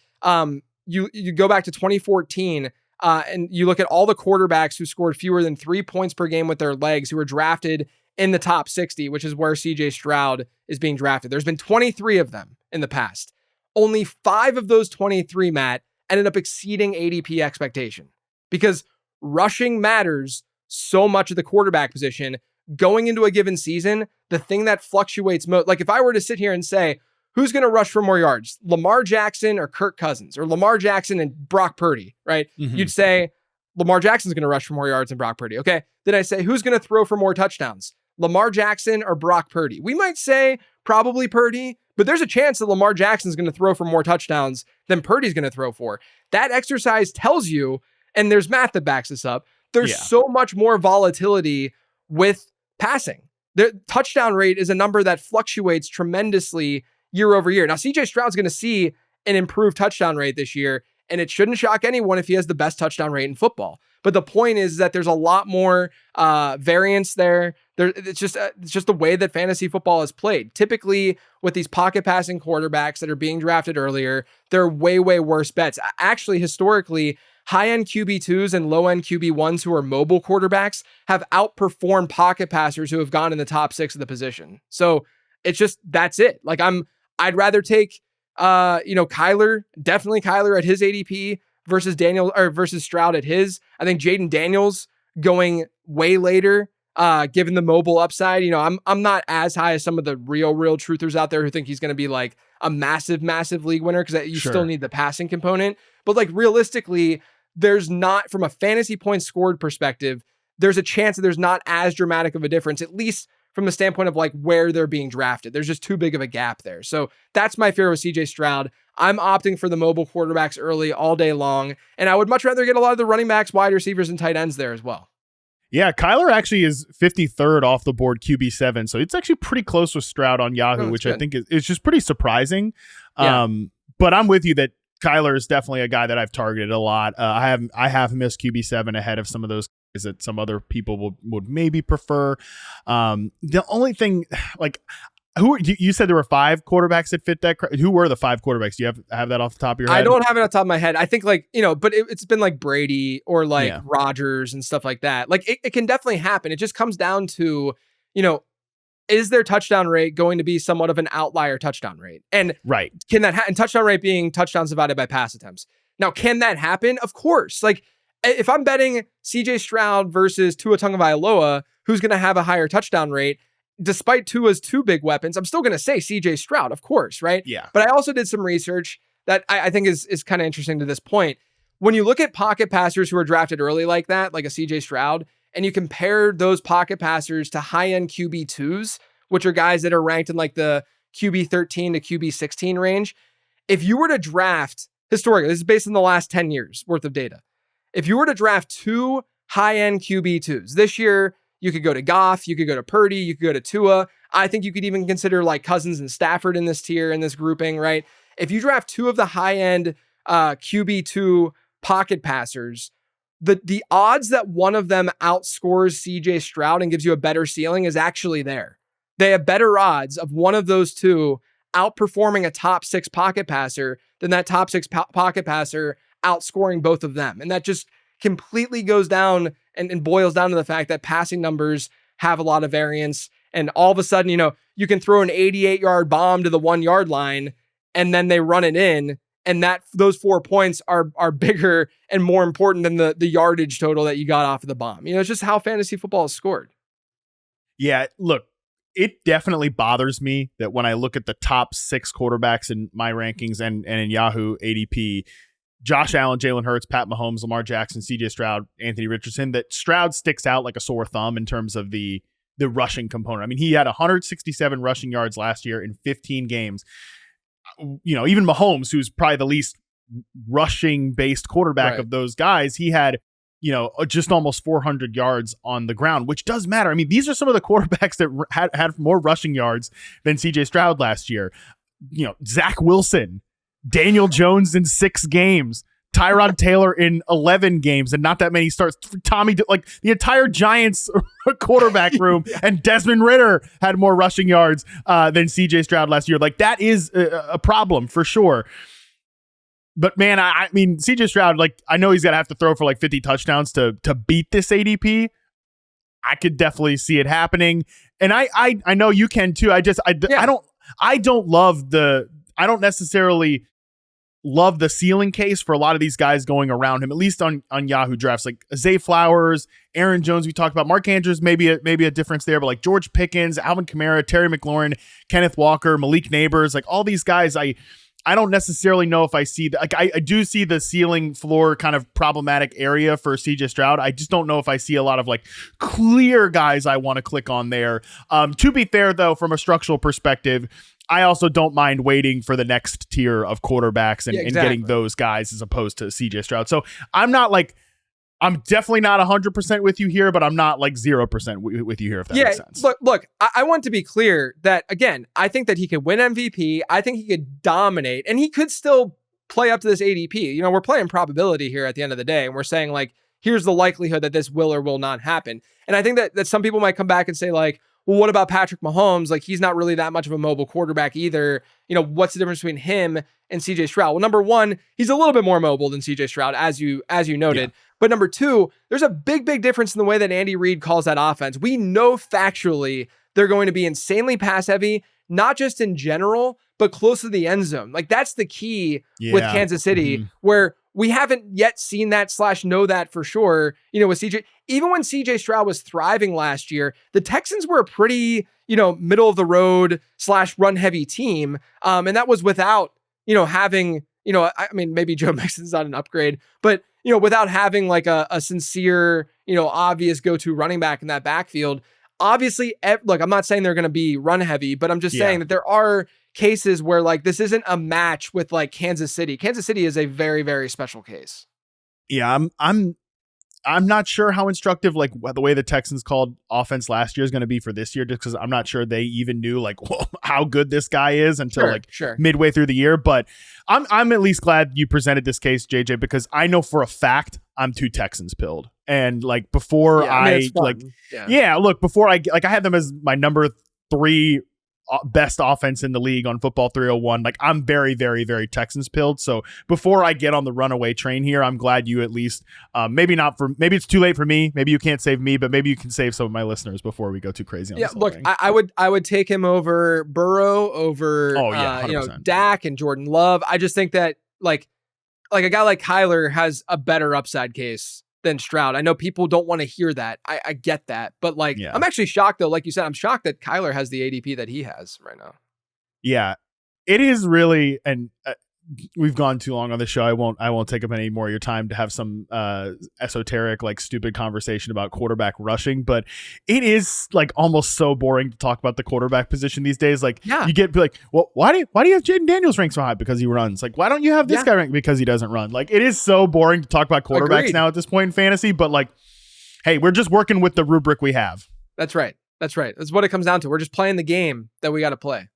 you go back to 2014, and you look at all the quarterbacks who scored fewer than 3 points per game with their legs, who were drafted in the top 60, which is where CJ Stroud is being drafted. There's been 23 of them in the past. Only 5 of those 23, Matt, ended up exceeding ADP expectation because rushing matters so much of the quarterback position going into a given season. The thing that fluctuates most, like if I were to sit here and say, who's going to rush for more yards, Lamar Jackson or Kirk Cousins, or Lamar Jackson and Brock Purdy, right? Mm-hmm. You'd say Lamar Jackson's going to rush for more yards than Brock Purdy. Okay. Then I say, who's going to throw for more touchdowns, Lamar Jackson or Brock Purdy? We might say probably Purdy, but there's a chance that Lamar Jackson's going to throw for more touchdowns than Purdy's going to throw for. That exercise tells you, and there's math that backs this up, there's so much more volatility with passing. The touchdown rate is a number that fluctuates tremendously year over year. Now, CJ Stroud's going to see an improved touchdown rate this year, and it shouldn't shock anyone if he has the best touchdown rate in football. But the point is that there's a lot more variance there. It's just the way that fantasy football is played. Typically, with these pocket passing quarterbacks that are being drafted earlier, they're way, way worse bets. Actually, historically, high-end QB2s and low-end QB1s who are mobile quarterbacks have outperformed pocket passers who have gone in the top 6 of the position. So it's just, that's it. Like I'd rather take, Kyler, definitely Kyler at his ADP versus Stroud at his. I think Jaden Daniels going way later, given the mobile upside. I'm not as high as some of the real truthers out there who think he's going to be like a massive league winner because you still need the passing component. But like realistically, there's not, from a fantasy points scored perspective, there's a chance that there's not as dramatic of a difference, at least from the standpoint of like where they're being drafted. There's just too big of a gap there. So that's my fear with CJ Stroud. I'm opting for the mobile quarterbacks early all day long. And I would much rather get a lot of the running backs, wide receivers, and tight ends there as well. Yeah, Kyler actually is 53rd off the board, QB7. So it's actually pretty close with Stroud on Yahoo, which good. I think is just pretty surprising. Yeah. But I'm with you that Kyler is definitely a guy that I've targeted a lot. I have him as QB7 ahead of some of those guys that some other people would maybe prefer. The only thing, like, You said there were 5 quarterbacks that fit that. Who were the 5 quarterbacks? Do you have that off the top of your head? I don't have it off the top of my head. I think but it's been like Brady or like Rodgers and stuff like that. Like it can definitely happen. It just comes down to, is their touchdown rate going to be somewhat of an outlier touchdown rate? And can that and touchdown rate being touchdowns divided by pass attempts? Now, can that happen? Of course. Like if I'm betting CJ Stroud versus Tua Tagovailoa, who's going to have a higher touchdown rate, despite Tua's 2 big weapons, I'm still going to say CJ Stroud, of course, right? Yeah. But I also did some research that I think is kind of interesting to this point. When you look at pocket passers who are drafted early like that, like a CJ Stroud, and you compare those pocket passers to high-end QB2s, which are guys that are ranked in like the QB 13 to QB 16 range, if you were to draft, historically, this is based on the last 10 years worth of data, if you were to draft 2 high-end QB2s, this year, you could go to Goff, you could go to Purdy, you could go to Tua. I think you could even consider like Cousins and Stafford in this tier, in this grouping, right? If you draft 2 of the high-end QB2 pocket passers, the odds that one of them outscores CJ Stroud and gives you a better ceiling is actually there. They have better odds of one of those 2 outperforming a top 6 pocket passer than that top 6 pocket passer outscoring both of them. And that just completely goes down and boils down to the fact that passing numbers have a lot of variance. And all of a sudden, you can throw an 88-yard bomb to the 1-yard line and then they run it in. And those 4 points are bigger and more important than the yardage total that you got off of the bomb. It's just how fantasy football is scored. Yeah, look, it definitely bothers me that when I look at the top 6 quarterbacks in my rankings and in Yahoo ADP, Josh Allen, Jalen Hurts, Pat Mahomes, Lamar Jackson, CJ Stroud, Anthony Richardson, that Stroud sticks out like a sore thumb in terms of the rushing component. I mean, he had 167 rushing yards last year in 15 games. Even Mahomes, who's probably the least rushing based quarterback of those guys, he had, just almost 400 yards on the ground, which does matter. I mean, these are some of the quarterbacks that had more rushing yards than CJ Stroud last year. Zach Wilson, Daniel Jones in 6 games, Tyrod Taylor in 11 games, and not that many starts. Tommy, like the entire Giants quarterback room, and Desmond Ridder had more rushing yards than CJ Stroud last year. Like that is a problem for sure. But man, I mean, CJ Stroud, like I know he's gonna have to throw for like 50 touchdowns to beat this ADP. I could definitely see it happening, and I know you can too. I don't necessarily love the ceiling case for a lot of these guys going around him, at least on Yahoo drafts, like Zay Flowers, Aaron Jones, we talked about. Mark Andrews, maybe a difference there, but like George Pickens, Alvin Kamara, Terry McLaurin, Kenneth Walker, Malik Nabers, like all these guys, I don't necessarily know if I see that. Like I do see the ceiling floor kind of problematic area for CJ Stroud. I just don't know if I see a lot of like clear guys I want to click on there. To be fair though, from a structural perspective, I also don't mind waiting for the next tier of quarterbacks and getting those guys as opposed to CJ Stroud. So I'm definitely not 100% with you here, but I'm not like 0% with you here, if that makes sense. Look, I want to be clear that, again, I think that he could win MVP. I think he could dominate, and he could still play up to this ADP. We're playing probability here at the end of the day, and we're saying, like, here's the likelihood that this will or will not happen. And I think that some people might come back and say, like, well, what about Patrick Mahomes? Like, he's not really that much of a mobile quarterback either. What's the difference between him and CJ Stroud? Well, number one, he's a little bit more mobile than CJ Stroud, as you noted. Yeah. But number two, there's a big difference in the way that Andy Reid calls that offense. We know factually they're going to be insanely pass heavy, not just in general, but close to the end zone. Like, that's the key with Kansas City, where we haven't yet seen that / know that for sure. With CJ, even when CJ Stroud was thriving last year, the Texans were a pretty, middle of the road / run heavy team. And that was without, having, I mean, maybe Joe Mixon's not an upgrade, but, without having like a sincere, obvious go-to running back in that backfield. Obviously, look, I'm not saying they're going to be run heavy, but I'm just saying that there are cases where like this isn't a match with like Kansas City. Kansas City is a very, very special case. Yeah, I'm not sure how instructive like the way the Texans called offense last year is going to be for this year, just because I'm not sure they even knew like how good this guy is until midway through the year. But I'm at least glad you presented this case, JJ, because I know for a fact I'm too Texans pilled. And like before before I had them as my number 3 best offense in the league on Football 301. Like, I'm very, very, very Texans pilled. So before I get on the runaway train here, I'm glad you at least, maybe it's too late for me. Maybe you can't save me, but maybe you can save some of my listeners before we go too crazy on this whole thing. I would take him over Burrow, over Dak and Jordan Love. I just think that like a guy like Kyler has a better upside case than Stroud. I know people don't want to hear that. I get that. But I'm actually shocked though. Like you said, I'm shocked that Kyler has the ADP that he has right now. Yeah, it is really, and we've gone too long on the show. I won't take up any more of your time to have some esoteric, like, stupid conversation about quarterback rushing, but it is like almost so boring to talk about the quarterback position these days. Like, you get like, well, why do you have Jaden Daniels ranked so high? Because he runs. Like, why don't you have this guy ranked? Because he doesn't run. Like, it is so boring to talk about quarterbacks now at this point in fantasy, but like, hey, we're just working with the rubric we have. That's right. That's what it comes down to. We're just playing the game that we got to play.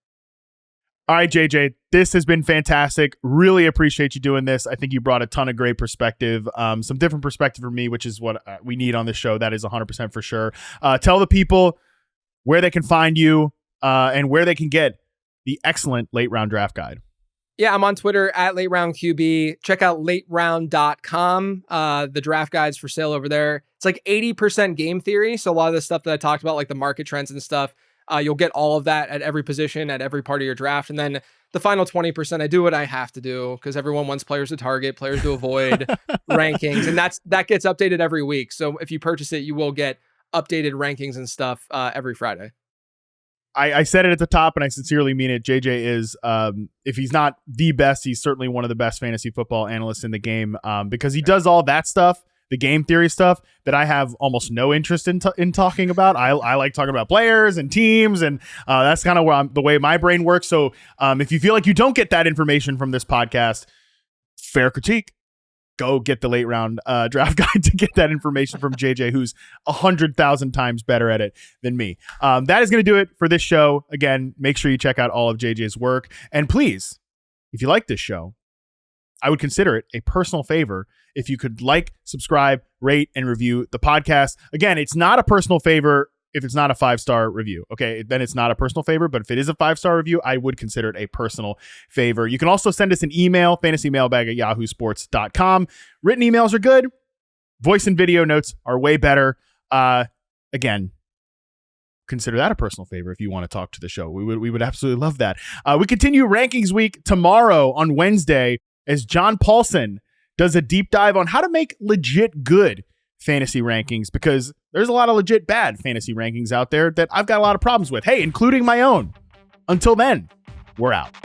All right, JJ, this has been fantastic. Really appreciate you doing this. I think you brought a ton of great perspective, some different perspective for me, which is what we need on this show. That is 100% for sure. Tell the people where they can find you and where they can get the excellent late round draft guide. Yeah, I'm on Twitter at Late Round QB. Check out lateround.com. The draft guide's for sale over there. It's like 80% game theory. So a lot of the stuff that I talked about, like the market trends and stuff, you'll get all of that at every position, at every part of your draft. And then the final 20%, I do what I have to do because everyone wants players to target, players to avoid, rankings. And that gets updated every week. So if you purchase it, you will get updated rankings and stuff every Friday. I said it at the top, and I sincerely mean it. JJ is, if he's not the best, he's certainly one of the best fantasy football analysts in the game because he does all that stuff, the game theory stuff that I have almost no interest in talking about. I like talking about players and teams, and that's kind of the way my brain works. So if you feel like you don't get that information from this podcast, fair critique. Go get the late round draft guide to get that information from JJ, who's 100,000 times better at it than me. That is going to do it for this show. Again, make sure you check out all of JJ's work. And please, if you like this show, I would consider it a personal favor if you could like, subscribe, rate, and review the podcast. Again, it's not a personal favor if it's not a 5-star review. Okay, then it's not a personal favor. But if it is a 5-star review, I would consider it a personal favor. You can also send us an email, fantasymailbag@yahoosports.com. Written emails are good. Voice and video notes are way better. Again, consider that a personal favor if you want to talk to the show. We would absolutely love that. We continue rankings week tomorrow on Wednesday as John Paulson does a deep dive on how to make legit good fantasy rankings, because there's a lot of legit bad fantasy rankings out there that I've got a lot of problems with. Hey, including my own. Until then, we're out.